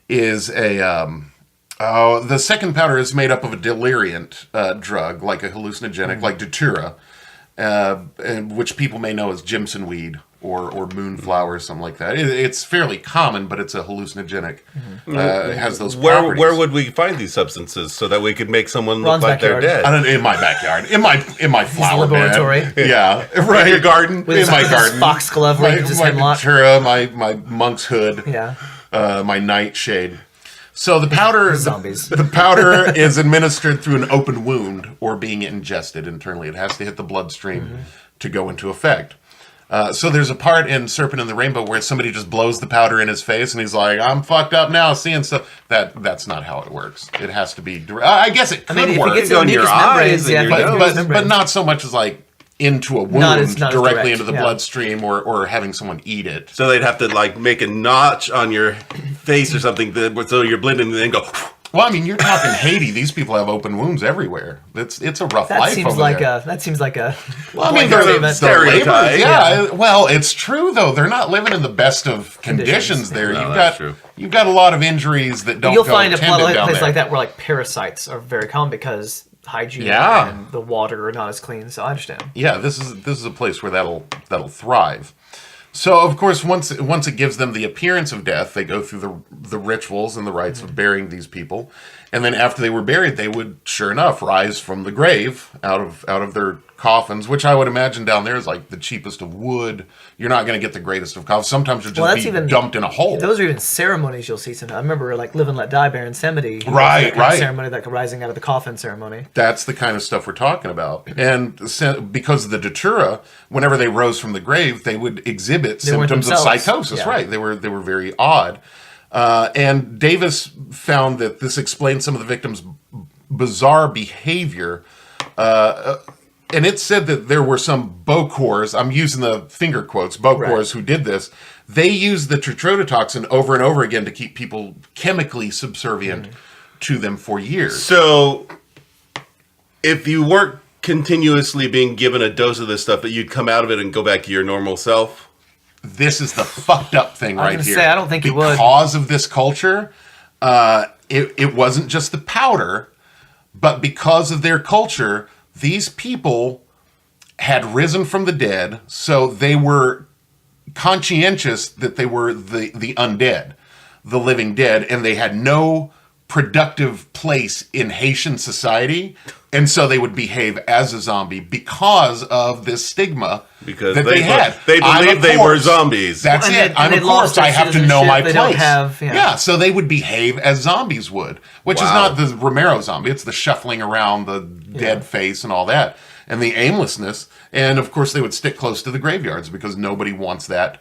is the second powder is made up of a deliriant drug, like a hallucinogenic, like datura, which people may know as Jimson weed or moonflower or something like that. It's fairly common, but it's a hallucinogenic. It has those properties. Where would we find these substances so that we could make someone Ron's look like backyard. they're dead? I don't know, in my backyard, in my flower laboratory. bed. Yeah, right. In your garden? With in his, my with garden. his foxglove, like his my hemlock. datura, my monk's hood. Yeah. My nightshade. So the powder, Zombies. the powder is administered through an open wound or being ingested internally. It has to hit the bloodstream to go into effect. So there's a part in Serpent in the Rainbow where somebody just blows the powder in his face and he's like, "I'm fucked up now, seeing stuff." That's not how it works. It has to be direct. I guess it could if work, it gets go in mucous your membranes, eyes yeah, and if it your gets but mucous membranes. not so much as like into a wound Not as directly direct, into the yeah. bloodstream or having someone eat it. So they'd have to like make a notch on your face or something so you're blending and then go. Well, I mean, you're talking Haiti. These people have open wounds everywhere. It's a rough That life seems over like there. that seems like a. Well, I mean, blanket they're statement. laborers, Stereotype, yeah. Well, it's true though. They're not living in the best of conditions there. No, that's true. You've got a lot of injuries that don't You'll go find a attended down place there. like that where like parasites are very common because hygiene Yeah. and the water are not as clean. So I understand. Yeah, this is a place where that'll thrive. So of course, once it gives them the appearance of death, they go through the rituals and the rites of burying these people, and then after they were buried, they would, sure enough, rise from the grave out of their coffins, which I would imagine down there is like the cheapest of wood. You're not going to get the greatest of coffins. Sometimes you'll just be dumped in a hole. Those are even ceremonies you'll see sometimes. I remember like Live and Let Die, Baron Samedi. Right, that kind of right. ceremony, like rising out of the coffin ceremony. That's the kind of stuff we're talking about. And because of the datura, whenever they rose from the grave, they would exhibit weren't symptoms of themselves. psychosis. Yeah. Right? They were very odd. And Davis found that this explained some of the victims' bizarre behavior. And it said that there were some Bokors, I'm using the finger quotes, Bokors who did this. They used the tetrodotoxin over and over again to keep people chemically subservient to them for years. So, if you weren't continuously being given a dose of this stuff, that you'd come out of it and go back to your normal self? This is the fucked up thing right here. I don't think you would. Because of this culture, it wasn't just the powder, but because of their culture, these people had risen from the dead, so they were conscientious that they were the undead, the living dead, and they had no productive place in Haitian society, and so they would behave as a zombie because of this stigma Because that they had. They I'm a believed they were corpse. zombies. That's And it. they- I'm and a they lost corpse. I their have to know my citizenship. They place. don't have- yeah. So they would behave as zombies would, which is Wow. not the Romero zombie. It's the shuffling around, the dead face, and all that, and the aimlessness. And of course, they would stick close to the graveyards because nobody wants that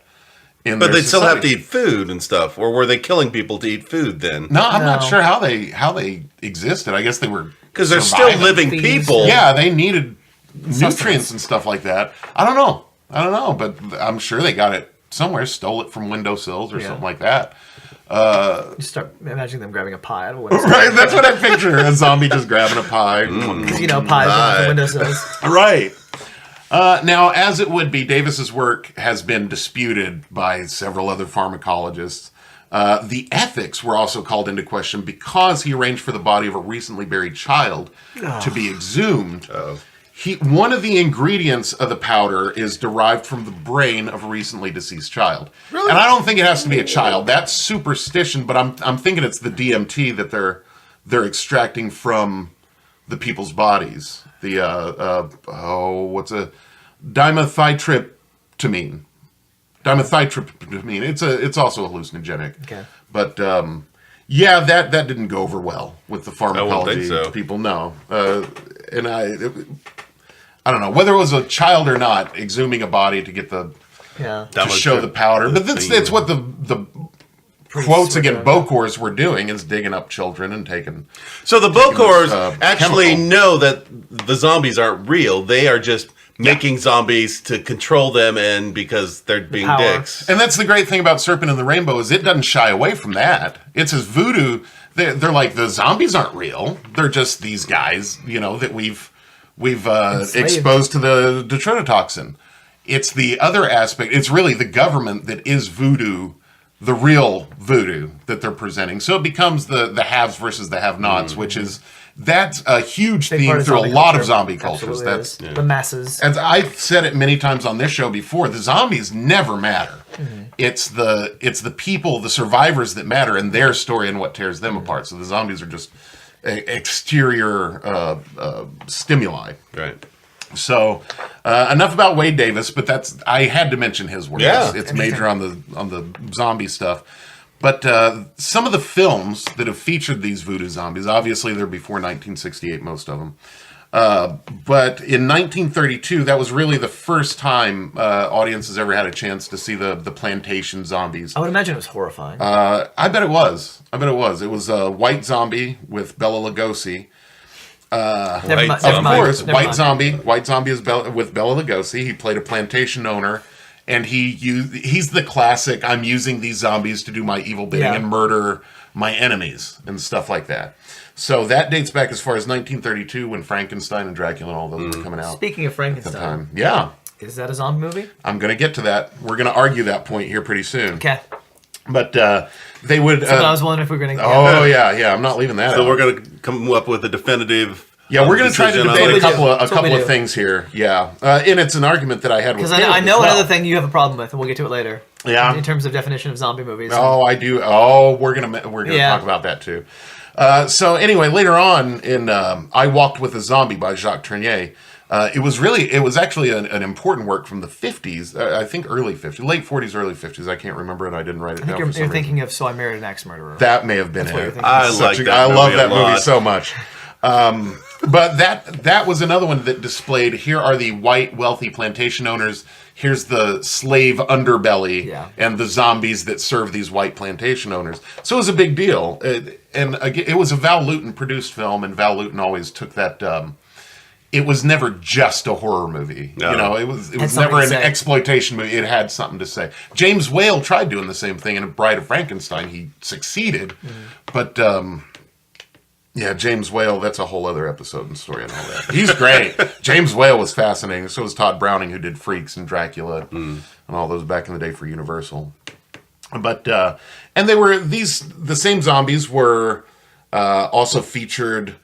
in But their they'd still have to society. eat food and stuff. Or were they killing people to eat food then? No, I'm not No. sure how they existed. I guess they were Because they're still surviving. living Thieves. people. Yeah, they needed Sustenance. nutrients and stuff like that. I don't know, but I'm sure they got it somewhere, stole it from windowsills or something like that. You start imagining them grabbing a pie out of a window. Right, that's what I picture, a zombie just grabbing a pie. You know, pies out the windowsills. Right. Now, as it would be, Davis's work has been disputed by several other pharmacologists. The ethics were also called into question because he arranged for the body of a recently buried child to be exhumed. One of the ingredients of the powder is derived from the brain of a recently deceased child. Really? And I don't think it has to be a child. That's superstition, but I'm thinking it's the DMT that they're extracting from the people's bodies. The what's a dimethyltryptamine? Dimethyltryptamine. It's also hallucinogenic. Okay. But yeah, that didn't go over well with the pharmacology so. people. No, and I don't know whether it was a child or not exhuming a body to get the Yeah. to show the powder. But that's what the quotes against Bokors were doing, is digging up children and taking. So the Bokors actually chemical. know that the zombies aren't real. They are just making zombies to control them, and because they're being power. dicks. And that's the great thing about Serpent in the Rainbow, is it doesn't shy away from that. It's as voodoo. They're like, the zombies aren't real. They're just these guys, that we've exposed to the detrototoxin. It's the other aspect. It's really the government that is voodoo, the real voodoo that they're presenting. So it becomes the haves versus the have-nots, which is, that's a huge Big theme part of through a zombie lot culture. of zombie cultures. Absolutely That's is. The masses. As I've said it many times on this show before, the zombies never matter. Mm-hmm. It's the people, the survivors that matter, and their story and what tears them apart. So the zombies are just exterior stimuli. Right. So enough about Wade Davis, but I had to mention his work. Yeah. It's major on the zombie stuff. But some of the films that have featured these voodoo zombies, obviously they're before 1968, most of them. But in 1932, that was really the first time audiences ever had a chance to see the plantation zombies. I would imagine it was horrifying. I bet it was. It was a White Zombie with Bela Lugosi. Never mind. Of course, Never White mind. Zombie. White Zombie is with Bela Lugosi. He played a plantation owner, and he's the classic, I'm using these zombies to do my evil bidding and murder my enemies and stuff like that. So that dates back as far as 1932, when Frankenstein and Dracula and all those were coming out. Speaking of At the Frankenstein, time. Yeah, is that a zombie movie? I'm going to get to that. We're going to argue that point here pretty soon. Okay. But they would... I was wondering if we were going to... oh, yeah, I'm not leaving that So out. we're going to come up with a definitive. Yeah, we're going to try to decision on debate it. a couple That's what we of do. things here. Yeah, and it's an argument that I had with Because Caleb I know as well. another thing you have a problem with, and we'll get to it later. Yeah. In terms of definition of zombie movies. Oh, I do. Oh, we're gonna talk about that too. So anyway, later on in I Walked with a Zombie by Jacques Tourneur, it was actually an important work from the 50s. I think early 50s, late 40s, early 50s. I can't remember it. I didn't write it I think down. you're for some reason. thinking of So I Married an Axe Murderer. That may have been what you're it. thinking. I like that. I love that a lot. movie so much. But that was another one that displayed, here are the white wealthy plantation owners, here's the slave underbelly, and the zombies that serve these white plantation owners. So it was a big deal. And again, it was a Val Lewton produced film, and Val Lewton always took that... it was never just a horror movie. No. It was something never to an say. exploitation movie. It had something to say. James Whale tried doing the same thing in Bride of Frankenstein. He succeeded, but... yeah, James Whale, that's a whole other episode and story and all that. He's great. James Whale was fascinating. So was Todd Browning, who did Freaks and Dracula and all those back in the day for Universal. But, and they were, the same zombies were also featured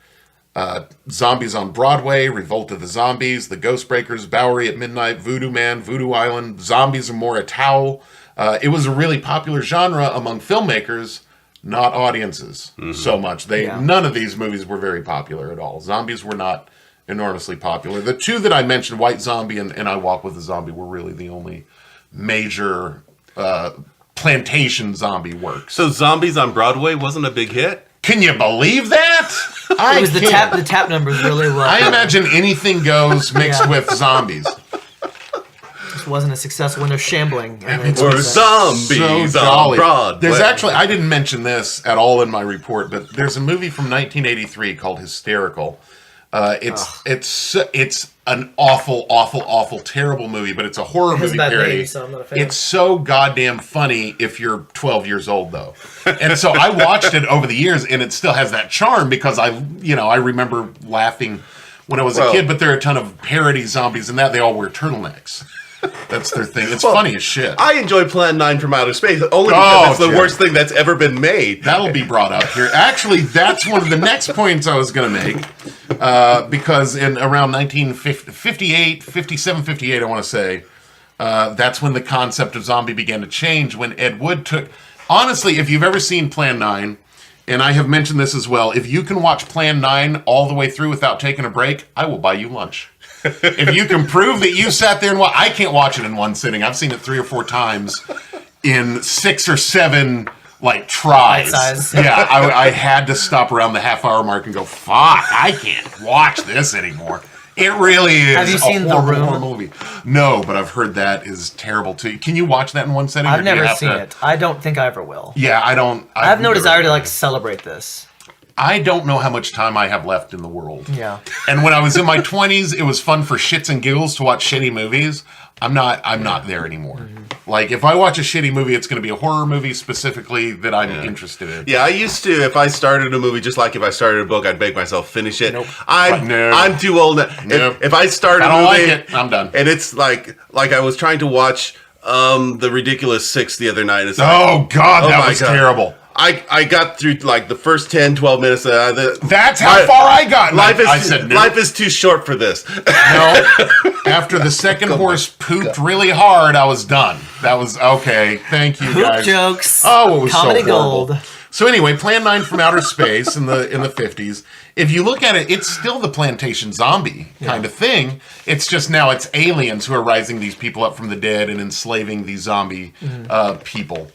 zombies on Broadway, Revolt of the Zombies, The Ghostbreakers, Bowery at Midnight, Voodoo Man, Voodoo Island, Zombies and More a Towel. It was a really popular genre among filmmakers, not audiences so much. None of these movies were very popular at all. Zombies were not enormously popular. The two that I mentioned, White Zombie and I Walk with a Zombie, were really the only major plantation zombie works. So Zombies on Broadway wasn't a big hit? Can you believe that? It was the tap numbers really were. I imagine Anything Goes mixed with zombies. Just wasn't as successful when they're shambling. Or Zombies So on jolly. Broadway. There's actually, I didn't mention this at all in my report, but there's a movie from 1983 called Hysterical. It's an awful, terrible movie, but it's a horror It has movie bad parody. names, so I'm not a fan. It's so goddamn funny if you're 12 years old, though. And so I watched it over the years, and it still has that charm because I remember laughing when I was a kid. But there are a ton of parody zombies, and they all wear turtlenecks. That's their thing. It's funny as shit. I enjoy Plan 9 from Outer Space only because it's the Jim. worst thing that's ever been made. That'll be brought up here. Actually, that's one of the next points I was going to make. Because in around 1958, 57, 58, I want to say, that's when the concept of zombie began to change. When Ed Wood took... Honestly, if you've ever seen Plan 9, and I have mentioned this as well, if you can watch Plan 9 all the way through without taking a break, I will buy you lunch. If you can prove that you sat there and I can't watch it in one sitting. I've seen it 3 or 4 times in 6 or 7 tries. Bite-size. Yeah, I had to stop around the half-hour mark and go, fuck, I can't watch this anymore. It really is. Have you seen The Room? horrible movie. No, but I've heard that is terrible too. Can you watch that in one setting? I've never seen it. I don't think I ever will. Yeah, I don't. I have no desire to celebrate this. I don't know how much time I have left in the world. Yeah. And when I was in my 20s, it was fun for shits and giggles to watch shitty movies. I'm not there anymore. Mm-hmm. Like, if I watch a shitty movie, it's going to be a horror movie specifically that I'm interested in. Yeah, I used to, if I started a movie, just like if I started a book, I'd make myself finish it. Nope. I'm too old now. Nope. If I start a I don't movie, like it. I'm done. And it's like I was trying to watch The Ridiculous Six the other night. It's like, Oh, God, oh that my was God. terrible. I got through like the first 10, 12 minutes. That's how far I got. I said, no. Life is too short for this. No. After the second horse pooped really hard, I was done. That was okay. Thank you, Poop guys. jokes. Oh, it was Comedy so horrible. gold. So anyway, Plan 9 from Outer Space in the 50s. If you look at it, it's still the plantation zombie kind of thing. It's just now it's aliens who are rising these people up from the dead and enslaving these zombie people.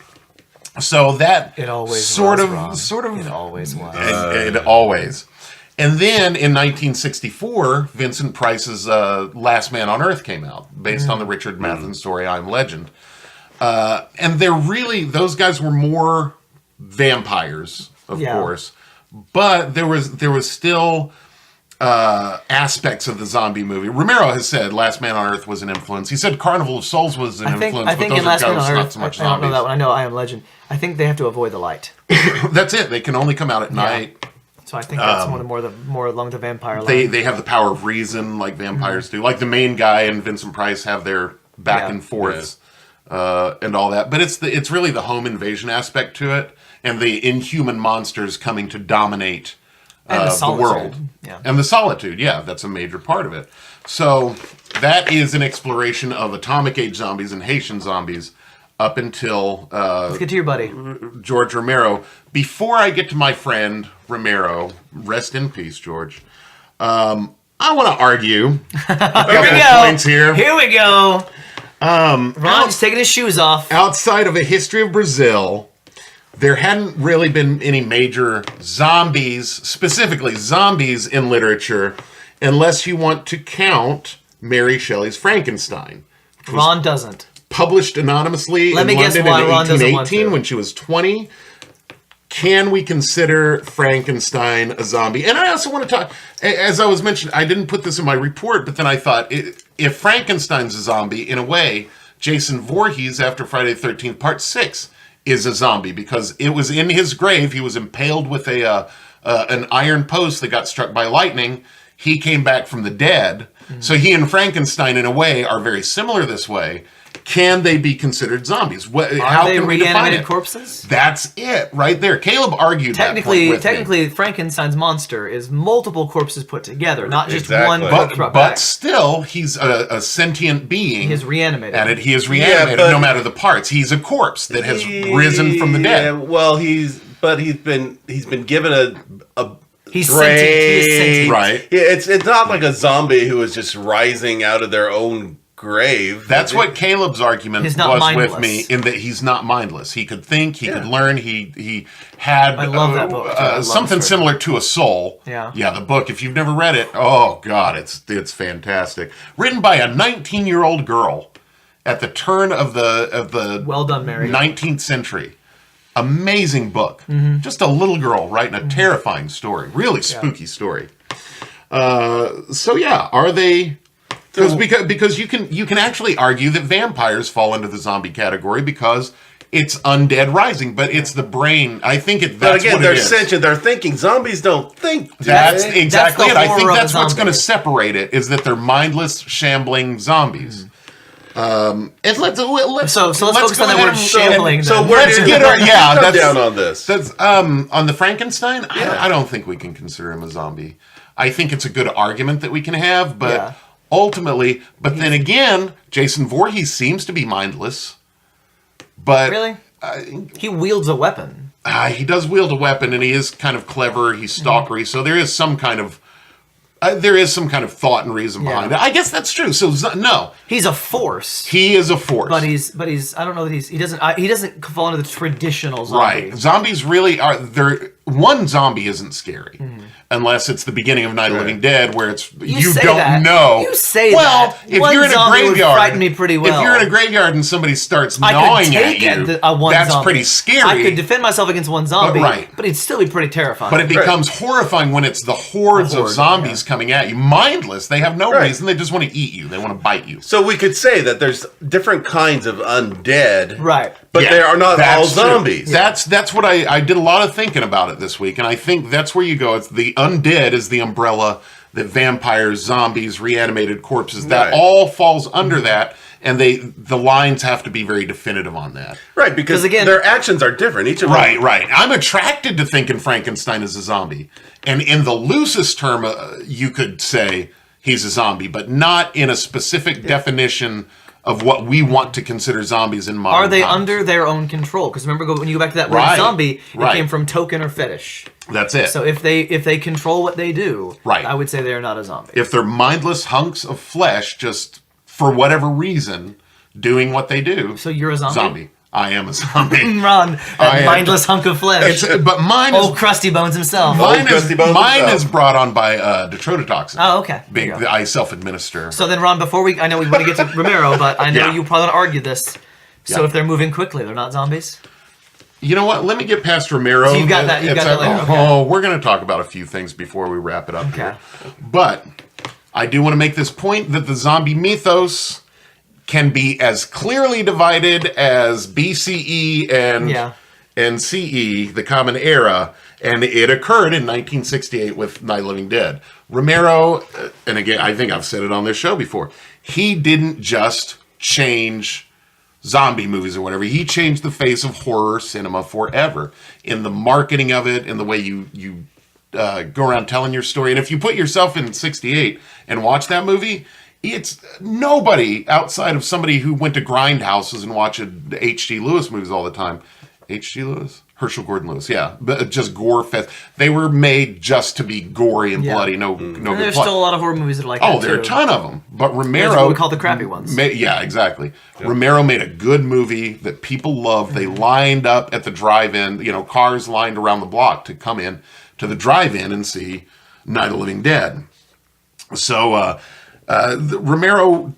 So that It always sort was, of Ron. It always was. it always. And then in 1964, Vincent Price's Last Man on Earth came out, based on the Richard Matheson story, I Am Legend. And they're really, those guys were more vampires, of course. But there was still aspects of the zombie movie. Romero has said Last Man on Earth was an influence. He said Carnival of Souls was an influence, I think but in those Last are Man ghosts, on not Earth, so much I don't know zombies. that one. I know I Am Legend. I think they have to avoid the light. That's it. They can only come out at night. So I think that's one of more along the vampire line. They have the power of reason like vampires do. Like the main guy and Vincent Price have their back and forths and all that. But it's really the home invasion aspect to it and the inhuman monsters coming to dominate And the the world. Yeah. And the solitude, that's a major part of it. So that is an exploration of atomic age zombies and Haitian zombies up until Let's get to your buddy. George Romero. Before I get to my friend Romero, rest in peace, George. I want to argue a couple of points here. Here we go. Ron's taking his shoes off. Outside of a history of Brazil, there hadn't really been any major zombies, specifically zombies in literature, unless you want to count Mary Shelley's Frankenstein. Ron doesn't. Published anonymously Let in me guess London why in Ron doesn't want 1818 to. when she was 20. Can we consider Frankenstein a zombie? And I also want to talk, as I was mentioning, I didn't put this in my report, but then I thought, if Frankenstein's a zombie, in a way, Jason Voorhees, after Friday the 13th, Part 6, is a zombie, because it was in his grave, he was impaled with an iron post that got struck by lightning. He came back from the dead. Mm-hmm. So he and Frankenstein, in a way, are very similar this way. Can they be considered zombies? How they can we define reanimated it? corpses? That's it, right there. Caleb argued Technically, that point with me. Frankenstein's monster is multiple corpses put together, not just Exactly. one corpse brought But back. still, he's a sentient being. He is reanimated. And he is reanimated, but- no matter the parts. He's a corpse that has risen from the dead. Yeah, well, he's been given a He's brain. sentient. He is sentient. Right. Yeah, it's not like a zombie who is just rising out of their own grave. That's what Caleb's argument He's was not mindless. with me, in that he's not mindless. He could think, he could learn, he had I love that book, too. I love something the story. similar to a soul. Yeah. Yeah, the book, if you've never read it, oh God, it's fantastic. Written by a 19-year-old girl at the turn of the Well done, Mary. 19th century. Amazing book. Mm-hmm. Just a little girl writing a terrifying story. Really spooky story. So yeah, are they... Because you can actually argue that vampires fall into the zombie category because it's undead rising, but it's the brain. I think that's But again, what they're it is. sentient. They're thinking. Zombies don't think. That's do they? exactly That's it. the I think horror of that's a what's going to zombie. separate it, is that they're mindless, shambling zombies. And let's So let's focus go on that ahead word and- shambling. So then. where Let's did get our come down on this? That's on the Frankenstein. I don't think we can consider him a zombie. I think it's a good argument that we can have, but Yeah. ultimately, but then again, Jason Voorhees seems to be mindless. But Really? He wields a weapon. he does wield a weapon, and he is kind of clever. He's stalkery, so there is some kind of thought and reason behind it. I guess that's true. So no, He's a force. he is a force. But he's I don't know that he doesn't fall into the traditional zombie. Right. Zombies really are. One zombie isn't scary. Unless it's the beginning of Night of the Living Dead, where it's you say don't that. know. You say well, that. if One you're in a zombie would graveyard, frighten me pretty well. If you're in a graveyard and somebody starts I could gnawing at take you, one that's zombie. pretty scary. I could defend myself against one zombie, right. but it'd still be pretty terrifying. But it becomes horrifying when it's the hordes of zombies coming at you, mindless. They have no reason. They just want to eat you. They want to bite you. So we could say that there's different kinds of undead, right? But they are not all zombies. True. That's what I did a lot of thinking about it this week, and I think that's where you go. It's the undead is the umbrella that vampires, zombies, reanimated corpses, that all falls under that, and the lines have to be very definitive on that. Right, because again, their actions are different. Each of them. Right. I'm attracted to thinking Frankenstein is a zombie, and in the loosest term, you could say he's a zombie, but not in a specific definition of what we want to consider zombies in modern Are they times. under their own control? Because remember, when you go back to that word zombie, it came from token or fetish. That's it. So if they control what they do, I would say they are not a zombie. If they're mindless hunks of flesh, just for whatever reason, doing what they do. So you're a zombie? I am a zombie. Ron, that mindless hunk of flesh. But mine Old Krusty Bones himself. Mine is brought on by detrototoxin. Oh, okay. I self-administer. So then, Ron, I know we want to get to Romero, but I know you probably want to argue this. So if they're moving quickly, they're not zombies? You know what? Let me get past Romero. So you've got that later. Oh, we're going to talk about a few things before we wrap it up here. But I do want to make this point that the zombie mythos can be as clearly divided as BCE and CE, the Common Era, and it occurred in 1968 with Night of the Living Dead. Romero, and again, I think I've said it on this show before, he didn't just change zombie movies or whatever. He changed the face of horror cinema forever in the marketing of it, in the way you go around telling your story. And if you put yourself in 68 and watch that movie, it's nobody outside of somebody who went to grindhouses and watched H.G. Lewis movies all the time. H.G. Lewis? Herschel Gordon Lewis, yeah. But just gore fest. They were made just to be gory and bloody. No good plot. There's still a lot of horror movies that are like that, there are a ton of them. But Romero... That's what we call the crappy ones. Yeah, exactly. Yep. Romero made a good movie that people loved. They lined up at the drive-in, cars lined around the block to come in to the drive-in and see Night of the Living Dead. So... Romero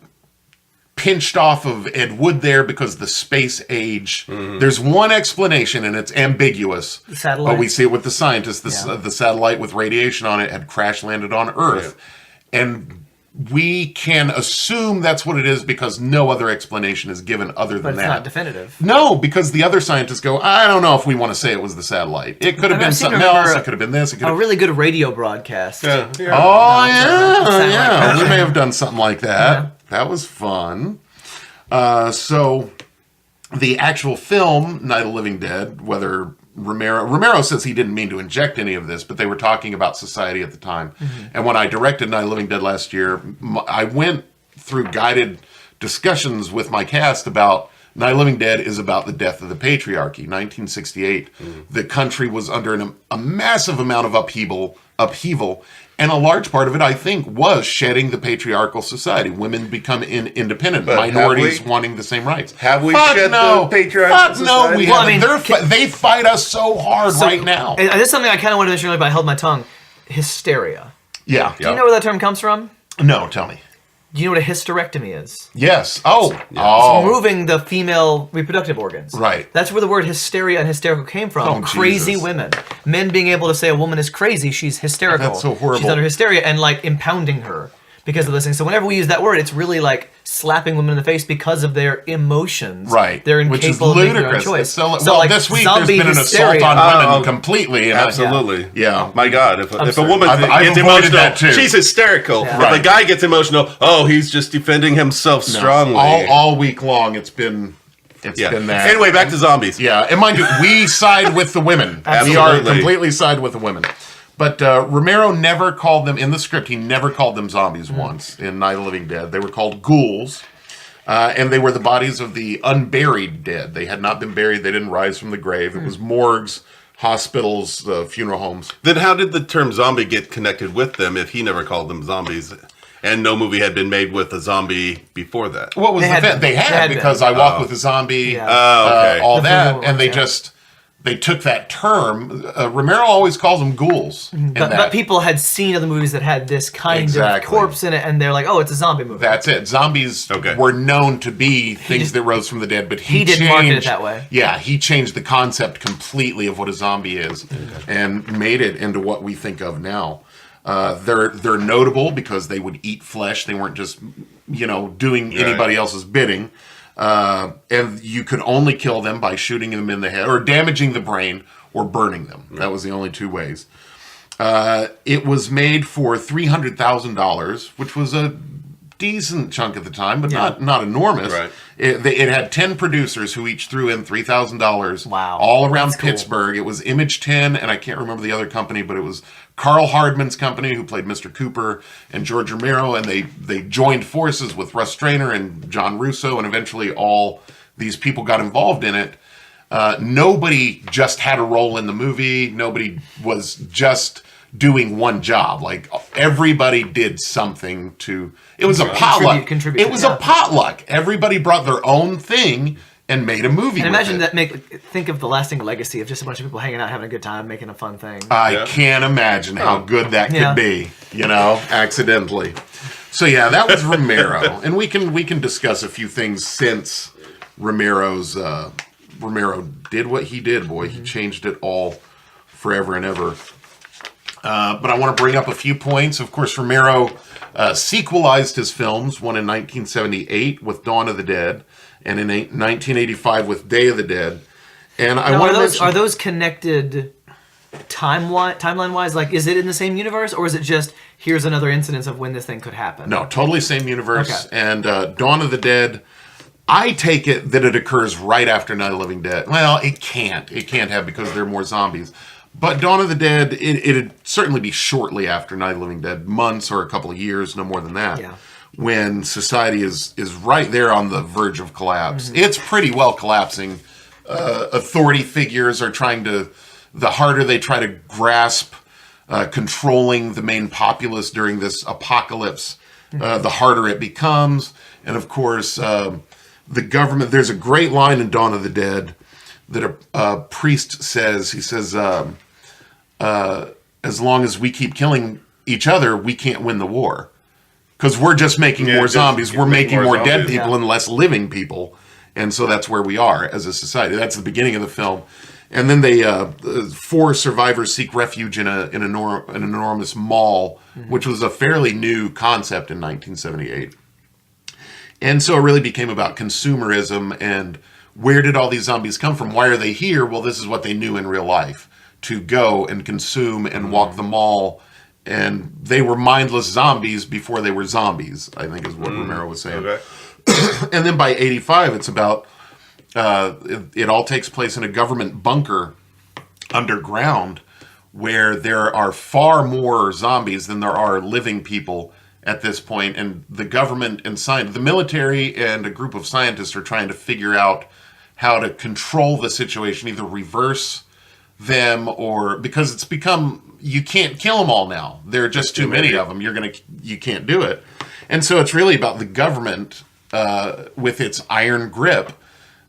pinched off of Ed Wood there because the space age. There's one explanation, and it's ambiguous. The satellite. But we see it with the scientists. The satellite with radiation on it had crash landed on Earth. Right. And we can assume that's what it is because no other explanation is given other than that. But it's not definitive. No, because the other scientists go, I don't know if we want to say it was the satellite. It could have been something else. It could have been this. It could have... really good radio broadcast. We may have done something like that. Yeah. That was fun. So the actual film, Night of the Living Dead, whether Romero says he didn't mean to inject any of this, but they were talking about society at the time. And when I directed Night of the Living Dead last year, I went through guided discussions with my cast about Night of the Living Dead is about the death of the patriarchy. 1968, the country was under a massive amount of upheaval, and a large part of it, I think, was shedding the patriarchal society. Women become independent, but minorities wanting the same rights. Have we shed the patriarchal society? No, we haven't. They fight us so hard right now. And this is something I kind of wanted to mention earlier, but I held my tongue. Hysteria. Yeah. Do you know where that term comes from? No, tell me. Do you know what a hysterectomy is? Yes. It's removing the female reproductive organs. Right. That's where the word hysteria and hysterical came from. Crazy Jesus. Women. Men being able to say a woman is crazy, she's hysterical. That's so horrible. She's under hysteria, and impounding her because of this thing. So whenever we use that word, it's really like slapping women in the face because of their emotions. Right. They're incapable of making their own choice. So this week there's been an assault on women completely. Absolutely. Yeah. My God, if a woman gets emotional, she's hysterical. Yeah. If a guy gets emotional, he's just defending himself strongly. All week long, it's been that. Anyway, back to zombies. Yeah, and mind you, we side with the women. We are completely side with the women. But Romero never called them, in the script, he never called them zombies once in Night of the Living Dead. They were called ghouls, and they were the bodies of the unburied dead. They had not been buried. They didn't rise from the grave. It was morgues, hospitals, funeral homes. Then how did the term zombie get connected with them if he never called them zombies? And no movie had been made with a zombie before that. What was They had because I Walk with a Zombie, all that, and they took that term. Romero always calls them ghouls. But people had seen other movies that had this kind of corpse in it, and they're like, oh, it's a zombie movie. That's it. Zombies were known to be things that rose from the dead, but he didn't market it that way. Yeah, he changed the concept completely of what a zombie is and made it into what we think of now. They're notable because they would eat flesh. They weren't just, doing anybody else's bidding. And you could only kill them by shooting them in the head or damaging the brain or burning them. That was the only two ways. It was made for $300,000, which was a decent chunk at the time, but not enormous. Right. It had 10 producers who each threw in $3,000. Wow. All around That's cool. Pittsburgh. It was Image 10, and I can't remember the other company, but it was Carl Hardman's company, who played Mr. Cooper, and George Romero, and they joined forces with Russ Strainer and John Russo, and eventually all these people got involved in it. Nobody just had a role in the movie. Nobody was just doing one job. Like, everybody did something to... It was a potluck. Contribute, it was a potluck. Everybody brought their own thing and made a movie. And imagine with that. Think of the lasting legacy of just a bunch of people hanging out, having a good time, making a fun thing. I can't imagine how good that could be, accidentally. So that was Romero, and we can discuss a few things since Romero did what he did. Boy, he changed it all forever and ever. But I want to bring up a few points. Of course, Romero sequelized his films, one in 1978 with Dawn of the Dead, and in 1985 with Day of the Dead. And I want to mention... Are those connected timeline-wise? Like, is it in the same universe, or is it just, here's another incidence of when this thing could happen? No, totally same universe. Okay. And Dawn of the Dead, I take it that it occurs right after Night of the Living Dead. Well, it can't. It can't have, because there are more zombies. But Dawn of the Dead, it'd certainly be shortly after Night of the Living Dead, months or a couple of years, no more than that, when society is right there on the verge of collapse. Mm-hmm. It's pretty well collapsing. Authority figures are the harder they try to grasp controlling the main populace during this apocalypse, the harder it becomes. And of course, the government, there's a great line in Dawn of the Dead that a priest says. He says, as long as we keep killing each other, we can't win the war. Because we're just making more zombies. We're making more dead people and less living people. And so that's where we are as a society. That's the beginning of the film. And then they 4 survivors seek refuge in an enormous mall, which was a fairly new concept in 1978. And so it really became about consumerism and where did all these zombies come from? Why are they here? Well, this is what they knew in real life, to go and consume and walk the mall. And they were mindless zombies before they were zombies, I think is what Romero was saying. Okay. And then by 85, it's about, it all takes place in a government bunker underground where there are far more zombies than there are living people at this point. And the government and the military and a group of scientists are trying to figure out how to control the situation, either reverse them or, because it's become, you can't kill them all now. There are just too many of them. You can't do it. And so it's really about the government with its iron grip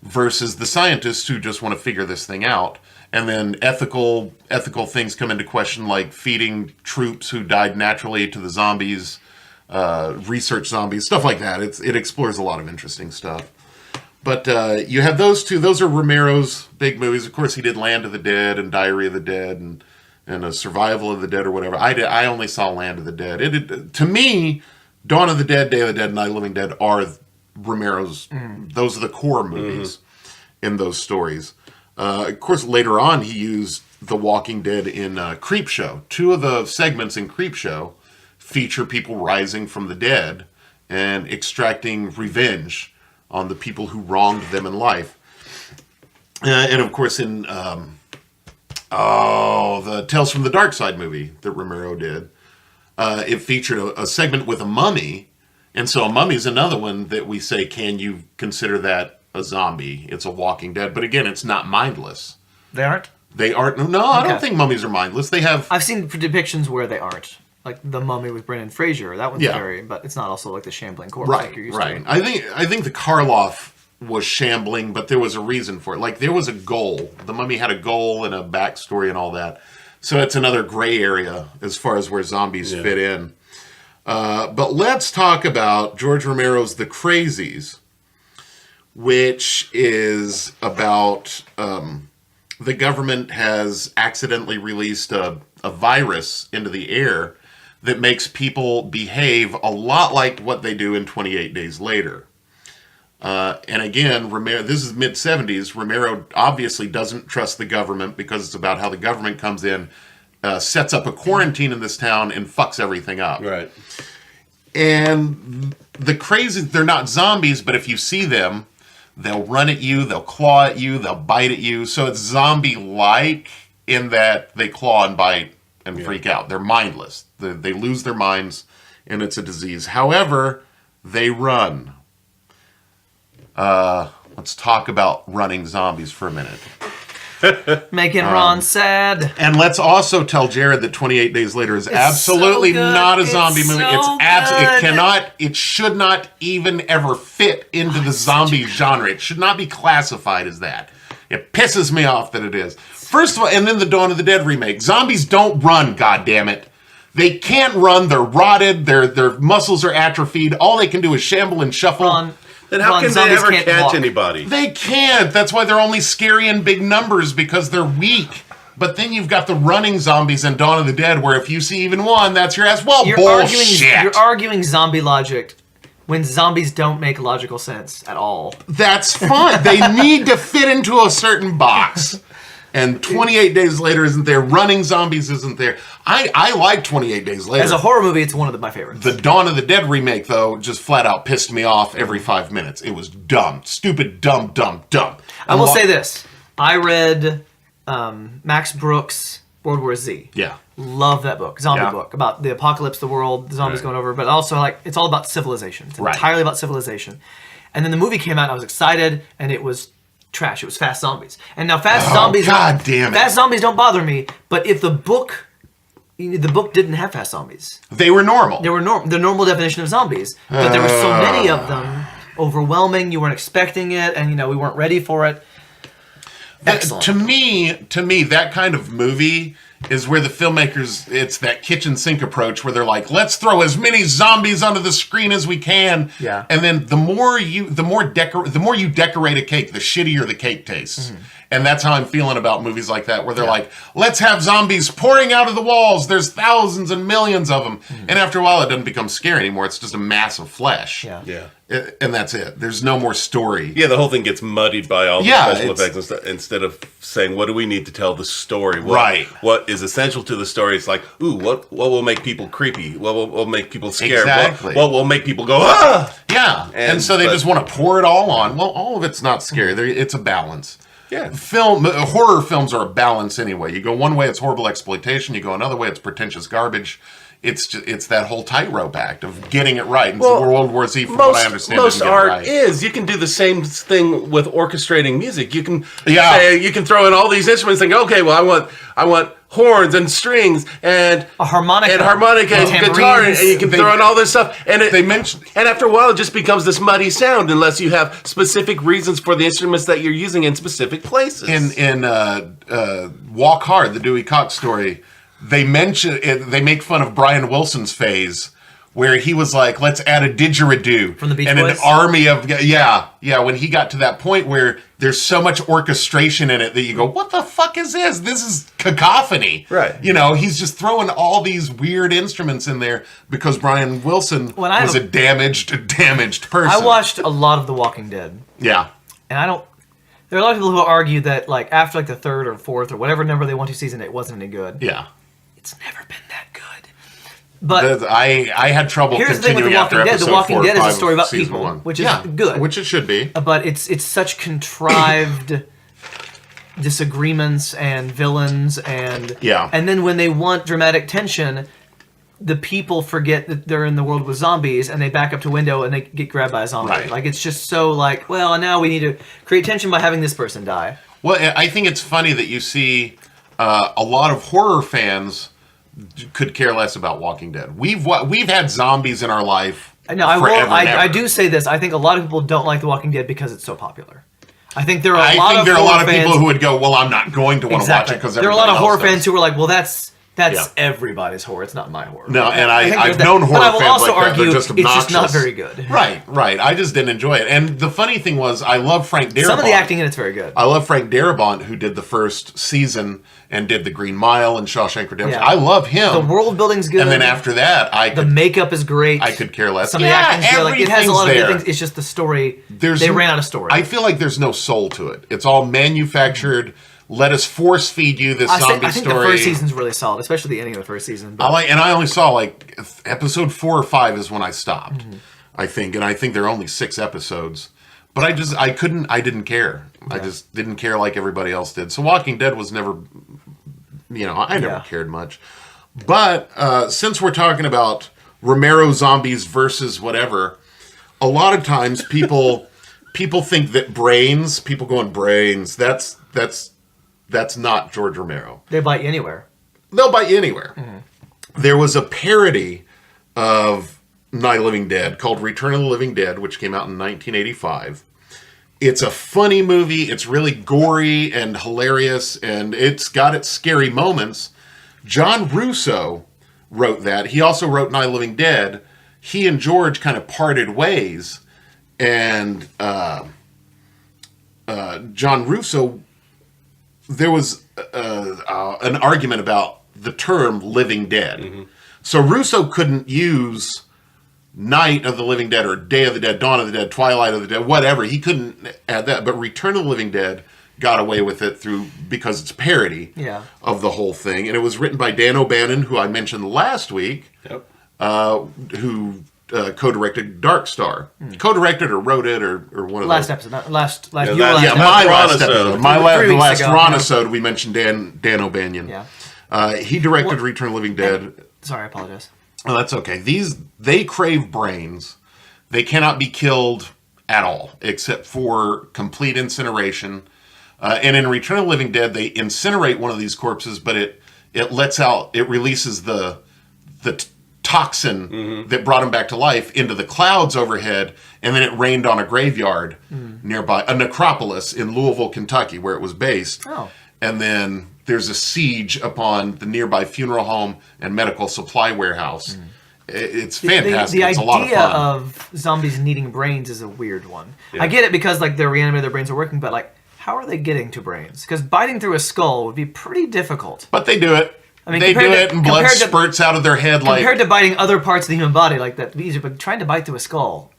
versus the scientists who just want to figure this thing out. And then ethical things come into question, like feeding troops who died naturally to the zombies, research zombies, stuff like that. It explores a lot of interesting stuff. But you have those two. Those are Romero's big movies. Of course, he did Land of the Dead and Diary of the Dead and a Survival of the Dead or whatever. I only saw Land of the Dead. To me, Dawn of the Dead, Day of the Dead, and Night of the Living Dead are Romero's. Those are the core movies in those stories. Of course, later on, he used The Walking Dead in Creepshow. 2 of the segments in Creepshow feature people rising from the dead and extracting revenge on the people who wronged them in life. And of course, in the Tales from the Dark Side movie that Romero did, it featured a segment with a mummy. And so a mummy is another one that we say, can you consider that a zombie? It's a Walking Dead. But again, it's not mindless. They aren't? They aren't. No, I don't think mummies are mindless. They have... I've seen depictions where they aren't. Like the Mummy with Brendan Fraser. That one's very... But it's not also like the shambling corpse like you're used to. I think the Karloff was shambling, but there was a reason for it. Like, there was a goal. The Mummy had a goal and a backstory and all that. So it's another gray area as far as where zombies fit in. But let's talk about George Romero's The Crazies, which is about the government has accidentally released a virus into the air that makes people behave a lot like what they do in 28 Days Later. And again, Romero, this is mid-70s. Romero obviously doesn't trust the government because it's about how the government comes in, sets up a quarantine in this town, and fucks everything up. Right. And the Crazies, they're not zombies, but if you see them, they'll run at you, they'll claw at you, they'll bite at you. So it's zombie-like in that they claw and bite and freak out. They're mindless. They lose their minds, and it's a disease. However, they run. Let's talk about running zombies for a minute. Making Ron sad. And let's also tell Jared that 28 Days Later is absolutely so not a zombie movie. so It should not even ever fit into the zombie genre. It should not be classified as that. It pisses me off that it is. First of all, and then the Dawn of the Dead remake. Zombies don't run, goddammit. They can't run. They're rotted. Their muscles are atrophied. All they can do is shamble and shuffle. Then how can they ever catch anybody? They can't. That's why they're only scary in big numbers, because they're weak. But then you've got the running zombies in Dawn of the Dead, where if you see even one, that's your ass. Well, bullshit. You're arguing zombie logic when zombies don't make logical sense at all. That's fine. They need to fit into a certain box. And 28 Days Later isn't there. Running Zombies isn't there. I like 28 Days Later. As a horror movie, it's one of my favorites. The Dawn of the Dead remake, though, just flat out pissed me off every 5 minutes. It was dumb. Stupid, dumb. I will say this. I read Max Brooks' World War Z. Yeah. Love that book. Zombie book. About the apocalypse, the world, the zombies going over. But also, like, it's all about civilization. It's entirely about civilization. And then the movie came out, and I was excited, and it was trash. It was Fast Zombies. And now Fast Zombies... God damn it. Fast Zombies don't bother me, but if the book didn't have Fast Zombies. They were normal. They were the normal definition of zombies. But there were so many of them, overwhelming, you weren't expecting it, and, we weren't ready for it. Excellent. To me, that kind of movie is where the filmmakers, it's that kitchen sink approach where they're like, let's throw as many zombies onto the screen as we can. Yeah. And then the more you decorate a cake, the shittier the cake tastes. Mm-hmm. And that's how I'm feeling about movies like that, where they're like, let's have zombies pouring out of the walls. There's thousands and millions of them. Mm-hmm. And after a while, it doesn't become scary anymore. It's just a mass of flesh. Yeah. And that's it. There's no more story. Yeah, the whole thing gets muddied by all the special effects instead of saying, what do we need to tell the story? What is essential to the story? It's like, ooh, what will make people creepy? What will make people scared? Exactly. What will make people go, ah! Yeah. And so they just want to pour it all on. Well, all of it's not scary. It's a balance. Yeah. Horror films are a balance anyway. You go one way, it's horrible exploitation. You go another way, it's pretentious garbage. It's that whole tightrope act of getting it right. And World War Z, from what I understand, most art right. is. You can do the same thing with orchestrating music. You can say, you can throw in all these instruments and go, okay, well, I want horns and strings and a harmonica and guitar, and you can throw in all this stuff. And and after a while, it just becomes this muddy sound unless you have specific reasons for the instruments that you're using in specific places. In Walk Hard, the Dewey Cox story, they make fun of Brian Wilson's phase, where he was like, let's add a didgeridoo. From the Beach and Boys? An army of... Yeah, when he got to that point where there's so much orchestration in it that you go, what the fuck is this? This is cacophony. Right. He's just throwing all these weird instruments in there because Brian Wilson was a damaged person. I watched a lot of The Walking Dead. Yeah. And there are a lot of people who argue that, like, after, like, the third or fourth or whatever number they want to season, it wasn't any good. Yeah. It's never been that good. But I had trouble continuing after episode 4 or 5 The Walking Dead is a story about season people, 1. which is good. Which it should be. But it's such contrived disagreements and villains and then when they want dramatic tension, the people forget that they're in the world with zombies and they back up to a window and they get grabbed by a zombie. Right. Like, it's just so like, well, now we need to create tension by having this person die. Well, I think it's funny that you see a lot of horror fans could care less about Walking Dead. We've had zombies in our life No, I will. forever and I ever. do say this. I think a lot of people don't like The Walking Dead because it's so popular. I think there are I a lot think of there are a lot of horror people fans- who would go, well, I'm not going to want to watch it because there are a lot of horror fans does. who were like, well, that's Yeah. everybody's horror. It's not my horror. No, and I think I've that- known but horror I will fans also like that. argue They're just it's obnoxious. just not very good. Right. I just didn't enjoy it. And the funny thing was, I love Frank Darabont. Some of the acting in it's very good. I love Frank Darabont, who did the first season and did The Green Mile and Shawshank Redemption. Yeah. I love him. The world building's good. And then after that, the makeup is great. I could care less. Some of the acting's good. Like, it has a lot of good everything's things. It's just the story. there. They ran out of story. I feel like there's no soul to it. It's all manufactured. Let us force feed you this zombie I think story. the first season's really solid, especially the ending of the first season. But I only saw like episode 4 or 5 is when I stopped. Mm-hmm. I think there are only 6 episodes. But I didn't care. I just didn't care like everybody else did. So Walking Dead was never, I never cared much. But since we're talking about Romero zombies versus whatever, a lot of times people think that people going brains, that's not George Romero. they bite you anywhere. They'll bite you anywhere. There was a parody of Night of the Living Dead called Return of the Living Dead, which came out in 1985. It's a funny movie. It's really gory and hilarious, and it's got its scary moments. John Russo wrote that. He also wrote Night of the Living Dead. He and George kind of parted ways, and John Russo, there was an argument about the term living dead. Mm-hmm. So Russo couldn't use Night of the Living Dead or Day of the Dead, Dawn of the Dead, Twilight of the Dead, whatever. He couldn't add that. But Return of the Living Dead got away with it because it's parody of the whole thing. And it was written by Dan O'Bannon, who I mentioned last week, who co-directed Dark Star. Co-directed or wrote it or one of Last those. episode, not last. Yeah, Your that- last yeah, episode. My last Ron-isode. episode. Three The weeks last ago, Ron-isode, we mentioned Dan O'Bannon. Yeah. He directed Return of the Living Dead. Sorry, I apologize. Oh, that's okay. They crave brains. They cannot be killed at all, except for complete incineration. And in Return of the Living Dead, they incinerate one of these corpses, but it releases the toxin that brought him back to life into the clouds overhead, and then it rained on a graveyard nearby, a necropolis in Louisville, Kentucky, where it was based. Oh. And then there's a siege upon the nearby funeral home and medical supply warehouse. It's fantastic. The it's a lot of idea fun. of zombies needing brains is a weird one. I get it because like they're reanimated, their brains are working, but like, how are they getting to brains? Because biting through a skull would be pretty difficult. But they do it. I mean, they do compared it, to- and blood compared to- spurts out of their head like. Compared to biting other parts of the human body, like that, easier. But trying to bite through a skull,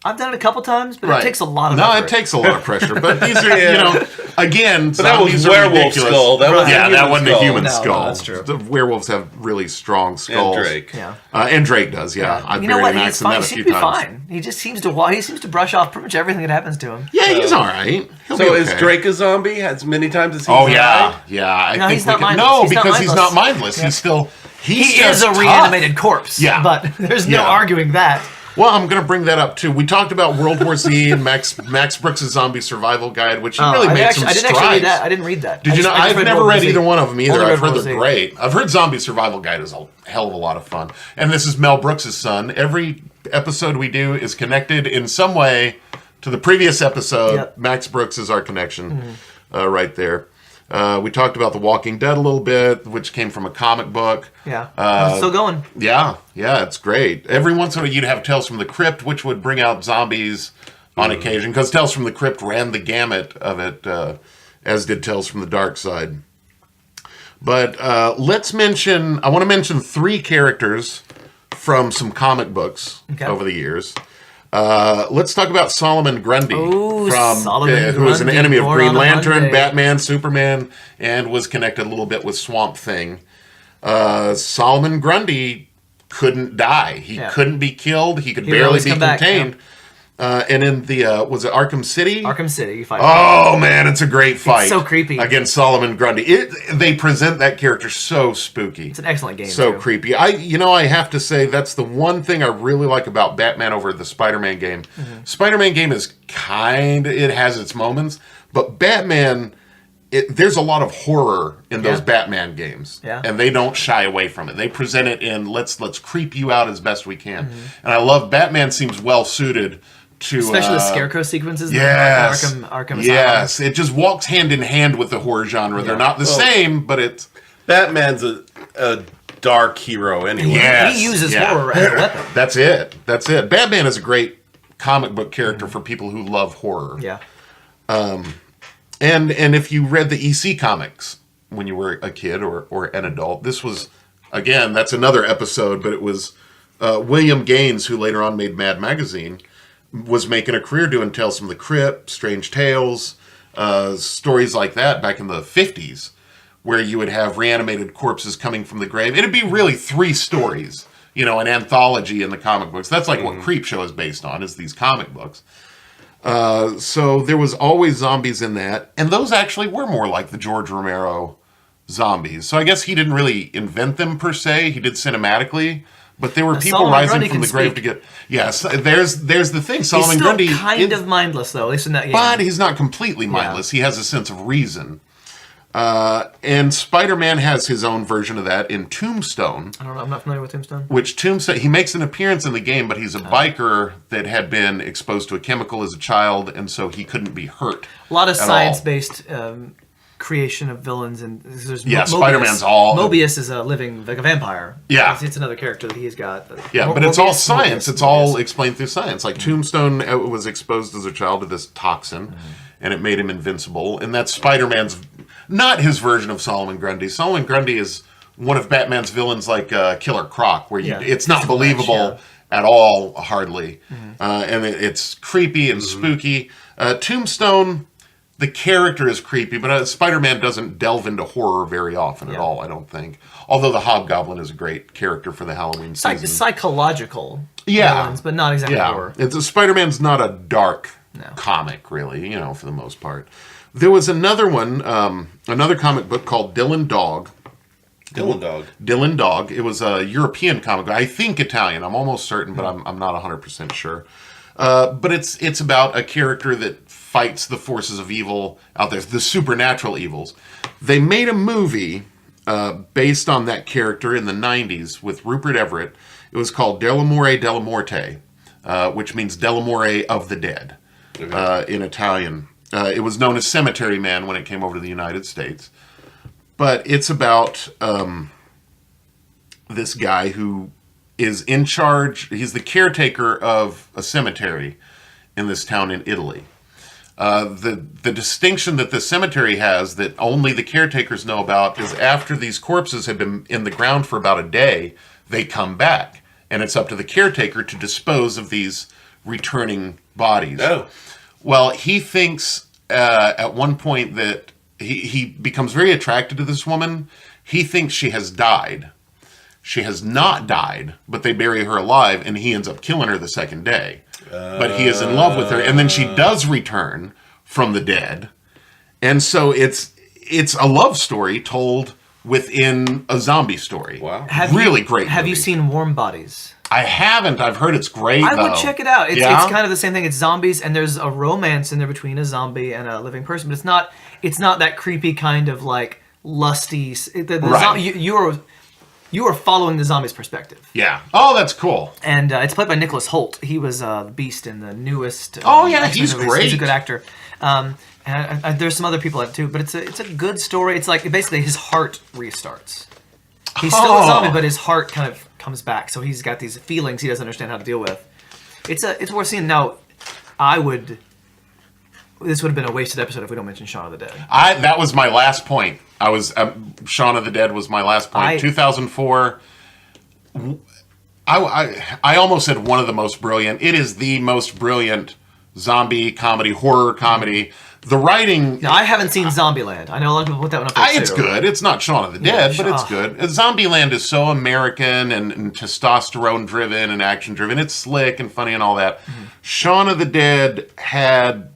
I've done it a couple times, but it takes a lot of effort. No, it takes a lot of pressure. But these are, again, But that was zombies are werewolf ridiculous. skull. That was Yeah, that wasn't a human No, skull. that's true. The werewolves have really strong skulls. And Drake. Yeah. And Drake does, yeah. I've You know buried what? an He's axe in fine. that He a seems few to be times. fine. He just seems to he seems to brush off pretty much everything that happens to him. Yeah, he's all right. He'll be So okay. is Drake a zombie? As many times as he Oh, yeah. Yeah. I No, think he's not we can, mindless. no, He's not because he's not mindless. mindless. Yeah. He's still. He's He is just a tough. reanimated corpse. Yeah. But there's no Yeah. arguing that. Well, I'm going to bring that up too. We talked about World War Z and Max Brooks' Zombie Survival Guide, which he really made some I didn't strides. actually read that. I didn't read that. Did you know? I just I've never World read War Z. either one of them either. Only I've read heard World they're Z. great. I've heard Zombie Survival Guide is a hell of a lot of fun. And this is Mel Brooks' son. Every episode we do is connected in some way to the previous episode. Yep. Max Brooks is our connection right there. We talked about The Walking Dead a little bit, which came from a comic book. Yeah. I'm still going. Yeah, it's great. Every once in a while, you'd have Tales from the Crypt, which would bring out zombies on occasion, because Tales from the Crypt ran the gamut of it, as did Tales from the Dark Side. But I want to mention 3 characters from some comic books over the years. Let's talk about Solomon Grundy, Ooh, from Solomon who was an Grundy, enemy of born Green on a Lantern, Monday. Batman, Superman, and was connected a little bit with Swamp Thing. Solomon Grundy couldn't die. He couldn't be killed. He could He would barely always be come back, contained. And in the was it Arkham City? Arkham City, you fight. Oh man, it's a great fight. so creepy. Against Solomon Grundy. They present that character so spooky. It's an excellent game. So too. creepy. I have to say that's the one thing I really like about Batman over the Spider-Man game. Spider-Man game is it has its moments, but Batman there's a lot of horror in those Yeah. Batman games, Yeah. and they don't shy away from it. They present it in let's creep you out as best we can, Mm-hmm. and I love Batman seems well suited to Especially the Scarecrow sequences. in Yes, Arkham Asylum. yes, it just walks hand in hand with the horror genre. They're not the same, but it's Batman's a dark hero anyway. Yes, He uses yeah. horror as a weapon. That's it. That's it. Batman is a great comic book character for people who love horror. Yeah. And if you read the EC comics when you were a kid or an adult, this was, again, that's another episode, but it was William Gaines, who later on made Mad Magazine, was making a career doing Tales from the Crypt, Strange Tales, stories like that back in the 50s, where you would have reanimated corpses coming from the grave. It'd be really 3 stories, an anthology in the comic books. That's like what Creepshow is based on, is these comic books. So there was always zombies in that, and those actually were more like the George Romero zombies. So I guess he didn't really invent them per se. He did cinematically, but there were people Solomon rising Grundy from the can grave speak. to get. Yes, there's the thing. He's Solomon still Grundy kind is- of mindless, though, at least in that game. but he's not completely mindless. He has a sense of reason. And Spider-Man has his own version of that in Tombstone. I don't know. I'm not familiar with Tombstone. Which Tombstone, he makes an appearance in the game, but he's a biker that had been exposed to a chemical as a child, and so he couldn't be hurt. A lot of at all. science-based creation of villains, and there's Yeah, Mobius. Spider-Man's all- Mobius is living like a vampire. Yeah. It's another character that he's got. Yeah, but it's all Mobius- science. Mobius- It's all Mobius. explained through science. Like Tombstone was exposed as a child to this toxin, and it made him invincible. And that's Spider-Man's, not his version of Solomon Grundy. Solomon Grundy is one of Batman's villains, like Killer Croc, where Yeah. it's not Physical believable match, at all, hardly, and it's creepy and spooky. Tombstone, the character is creepy, but Spider-Man doesn't delve into horror very often at Yeah. all, I don't think. Although the Hobgoblin is a great character for the Halloween season. Psychological Yeah. villains, but not exactly horror. Spider-Man's not a dark comic, really, for the most part. There was another one, another comic book called Dylan Dog. Dylan Dog. It was a European comic book. I think Italian. I'm almost certain, but I'm not 100% sure. But it's about a character that fights the forces of evil out there, the supernatural evils. They made a movie based on that character in the 90s with Rupert Everett. It was called Delamore della Morte, which means Delamore of the Dead in Italian. It was known as Cemetery Man when it came over to the United States. But it's about this guy who is in charge. He's the caretaker of a cemetery in this town in Italy. The distinction that the cemetery has that only the caretakers know about is after these corpses have been in the ground for about a day, they come back. And it's up to the caretaker to dispose of these returning bodies. Oh. Well, he thinks at one point that he becomes very attracted to this woman. He thinks she has died. She has not died, but they bury her alive, and he ends up killing her the second day. But he is in love with her, and then she does return from the dead. And so it's a love story told within a zombie story. Wow. Great Have you movie. seen Warm Bodies? I haven't. I've heard it's great, I though. would check it out. It's Yeah? kind of the same thing. It's zombies, and there's a romance in there between a zombie and a living person. But it's not that creepy kind of like lusty. Right. You are following the zombie's perspective. Yeah. Oh, that's cool. And it's played by Nicholas Hoult. He was the Beast in the newest. Oh, yeah, X-Men he's movies. great. He's a good actor. And there's some other people in it too, but it's a good story. It's like basically his heart restarts. He's still a zombie, but his heart kind of comes back. So he's got these feelings he doesn't understand how to deal with. It's worth seeing. Now, this would have been a wasted episode if we don't mention Shaun of the Dead. That was my last point. I was Shaun of the Dead was my last point. 2004. I almost said one of the most brilliant. It is the most brilliant zombie comedy, horror comedy. The writing. Now, I haven't seen Zombieland. I know a lot of people put that one up there too. It's good. It's not Shaun of the Dead, but it's good. Zombieland is so American and testosterone driven and action driven. It's slick and funny and all that. Mm-hmm. Shaun of the Dead had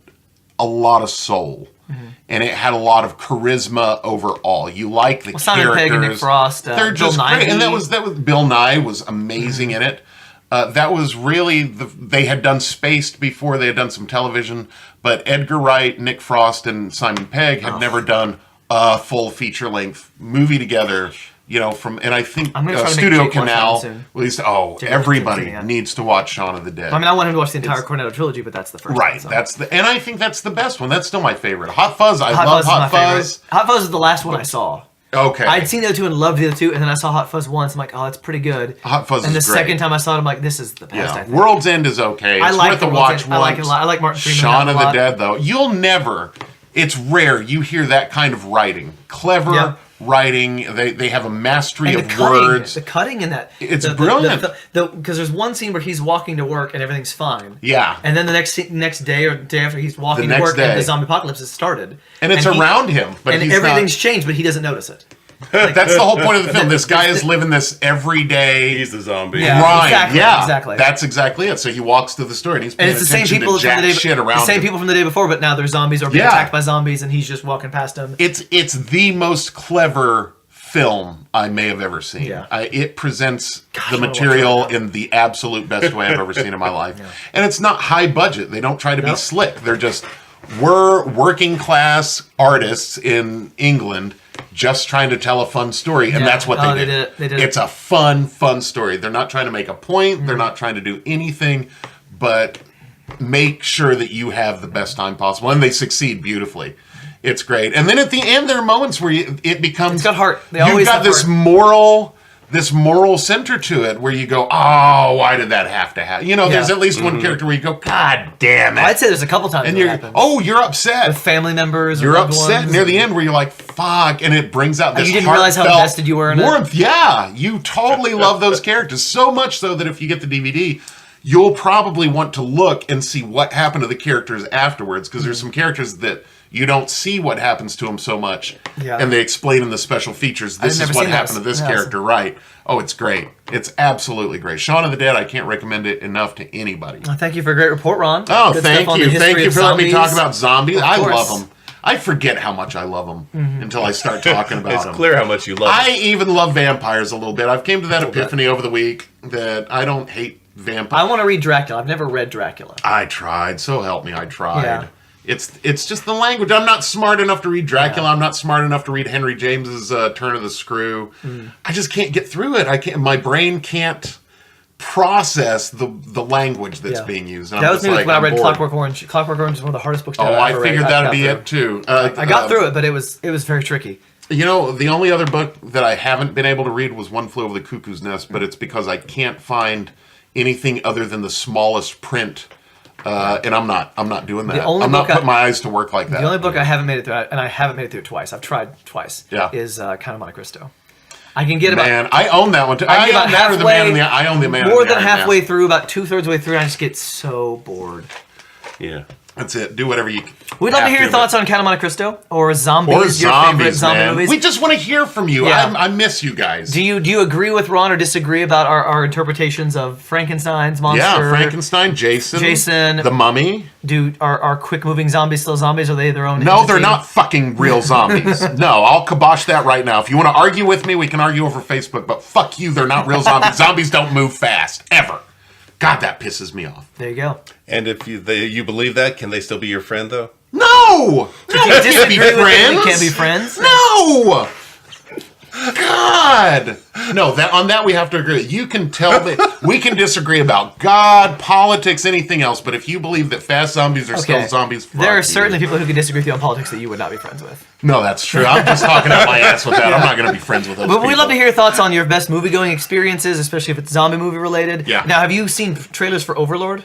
a lot of soul. Mm-hmm. And it had a lot of charisma overall. You like the Simon characters. Pegg and Nick Frost. They're just Bill Nighy. great. And that was Bill Nye was amazing in it. That was really they had done Spaced before. They had done some television, but Edgar Wright, Nick Frost, and Simon Pegg had never done a full feature-length movie together. And I think I'm gonna try to make Studio Jake watch that Canal, one soon. at least, Jake everybody Canal. needs to watch Shaun of the Dead. I mean, I want him to watch the entire Cornetto trilogy, but that's the first Right, one. So. and I think that's the best one. That's still my favorite. Hot Fuzz, I Hot love Fuzz is Hot my Fuzz. favorite. Hot Fuzz is the last one I saw. Okay. I'd seen the other two and loved the other two, and then I saw Hot Fuzz once. I'm like, oh, it's pretty good. Hot Fuzz and is the great. second time I saw it, I'm like, this is the best. I think. World's End is okay. I It's like worth the a World's watch End. I like it a lot. I like Martin Freeman Shaun a of the lot. Dead, though, you'll never. It's rare you hear that kind of writing. Clever writing. They have a mastery And of the cutting, words. the cutting in that. It's brilliant. Because there's one scene where he's walking to work and everything's fine. Yeah. And then the next day or day after he's walking The to next work day. and the zombie apocalypse has started. And it's around him, but and he's everything's not. changed, but he doesn't notice it. That's the whole point of the film. This guy is living this everyday. He's the zombie. Yeah. Grind. Exactly. That's exactly it. So he walks to the store and he's And paying it's the same attention people to from the jack day, shit around the same him. people from the day before, but now they're zombies or being attacked by zombies, and he's just walking past them. It's the most clever film I may have ever seen. Yeah. It presents the I wanna watch material it right in the absolute best way I've ever seen in my life. And it's not high budget. They don't try to be slick. They're just, we're working class artists in England just trying to tell a fun story, and that's what they did. They did it. It's a fun story. They're not trying to make a point. They're not trying to do anything but make sure that you have the best time possible, and they succeed beautifully. It's great. And then at the end, there are moments where it becomes... It's got heart. They You've always got have this heart. moral center to it where you go, oh, why did that have to happen? There's at least one character where you go, God damn it. I'd say there's a couple times and that you're, happens. you're upset. With family members. You're or loved upset ones. near the end where you're like, fuck, and it brings out this you didn't realize how heartfelt invested you were in it? warmth. Yeah, you totally love those characters. So much so that if you get the DVD, you'll probably want to look and see what happened to the characters afterwards, because there's some characters that you don't see what happens to them so much, and they explain in the special features, this is what happened to this character, right? Oh, it's great. It's absolutely great. Shaun of the Dead, I can't recommend it enough to anybody. Well, thank you for a great report, Ron. Oh, Good thank stuff on you. the history Thank you of for letting me zombies. talk about zombies. Of I course. love them. I forget how much I love them until I start talking about It's them. clear how much you love I it. even love vampires a little bit. I've came to that epiphany over the week that I don't hate vampires. I want to read Dracula. I've never read Dracula. I tried. So help me, I tried. Yeah. It's just the language. I'm not smart enough to read Dracula. I'm not smart enough to read Henry James's Turn of the Screw. I just can't get through it. I can't. My brain can't process the language that's being used. And That I'm was just me like, when I I'm read bored. Clockwork Orange. Clockwork Orange is one of the hardest books to Oh, ever I read. figured I that'd got be through it too. I got through it, but it was very tricky. The only other book that I haven't been able to read was One Flew Over the Cuckoo's Nest, but it's because I can't find anything other than the smallest print. And I'm not doing that. I'm not putting my eyes to work like that. The only book I haven't made it through, and I haven't made it through twice. I've tried twice. Yeah. Is Count of Monte Cristo. I can get about. Man, I own that one too. I, own that or the Man in the I own the Man in the more than Iron halfway Mask. through, about 2/3 way through, and I just get so bored. Yeah. That's it. Do whatever you. We'd love to hear your thoughts on Count of Monte Cristo or zombies. Your favorite zombie man. movies. We just want to hear from you. Yeah. I miss you guys. Do you agree with Ron or disagree about our interpretations of Frankenstein's monster? Yeah, Frankenstein, Jason, the Mummy. Are quick moving zombies still zombies? Are they their own? No, entity? they're not fucking real zombies. No, I'll kibosh that right now. If you want to argue with me, we can argue over Facebook. But fuck you, they're not real zombies. Zombies don't move fast ever. God, that pisses me off. There you go. And if you believe that, can they still be your friend, though? No! If you disagree with it, we can't be friends. No! God! No, on that we have to agree. You can tell that we can disagree about God, politics, anything else, but if you believe that fast zombies are still zombies, fuck there are you. certainly people who can disagree with you on politics that you would not be friends with. No, that's true. I'm just talking out my ass with that. I'm not going to be friends with those But people. we'd love to hear your thoughts on your best movie-going experiences, especially if it's zombie movie related. Yeah. Now, have you seen trailers for Overlord?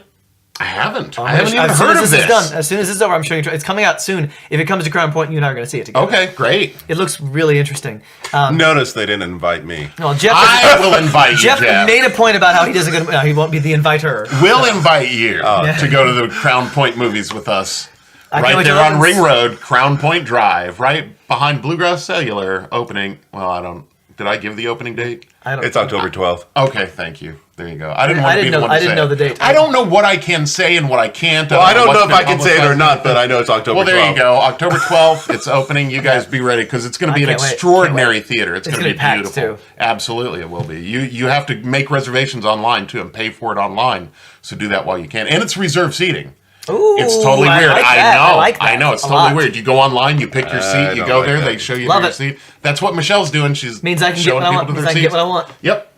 I haven't. I haven't even As soon heard as of this this. is done, as soon as this is over, I'm showing you. It's coming out soon. If it comes to Crown Point, you and I are going to see it together. Okay, great. It looks really interesting. Notice they didn't invite me. Well, Jeff, I will invite you, Jeff Jeff. made a point about how he doesn't. He won't be the inviter. We'll invite you to go to the Crown Point movies with us. can't Right wait there to on open- Ring Road, Crown Point Drive, right behind Bluegrass Cellular opening. Well, I don't. Did I give the opening date? I don't. It's October 12th. Okay, thank you. There you go. I didn't want to be the one to I didn't say know it. the date. I don't know what I can say and what I can't. Well, I don't know what's if been I can say it or publicized. not, but I know it's October 12th. Well, there you go. October 12th, it's opening. You guys be ready because it's going to be an can't wait. extraordinary theater. It's going to be packed, beautiful. too. Absolutely, it will be. You have to make reservations online too and pay for it online. So do that while you can. And it's reserved seating. Ooh, It's totally I weird. like I that. know. like that I know. It's a totally lot. weird. You go online, you pick your seat, you don't go like there, that. they show you Love your it. seat. That's what Michelle's doing. She's Means I can get showing what I people want. to Means their I can seats. get what I want. Yep.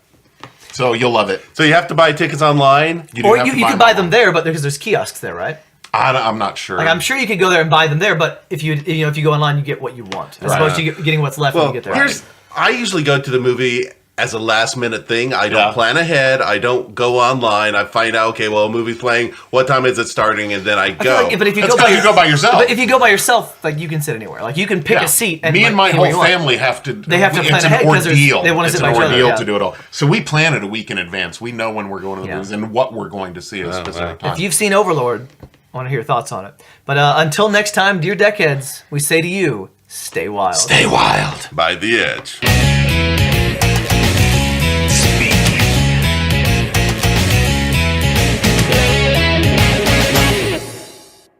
So you'll love it. So you have to buy tickets online. You do Or have you to could buy them there, but because there's kiosks there, right? I'm not sure. Like I'm sure you could go there and buy them there, but if you go online, you get what you want, as Right. opposed to getting what's left when Well, you get there. I usually go to the movie as a last minute thing. I don't Yeah. plan ahead. I don't go online. I find out, okay, well, a movie's playing. What time is it starting? And then I I go. feel like, but if you That's go by because you go by yourself. But if you go by yourself, like you can sit anywhere. Like you can pick Yeah. a seat. And me and my anywhere you whole want. family have to. They have to plan it's ahead an 'cause ordeal. they wanna It's sit an by each other, ordeal yeah. to do it all. So we plan it a week in advance. We know when we're going to the Yeah. movies and what we're going to see at a specific time. If you've seen Overlord, I want to hear your thoughts on it. But until next time, dear deckheads, we say to you, stay wild. Stay wild. By the edge.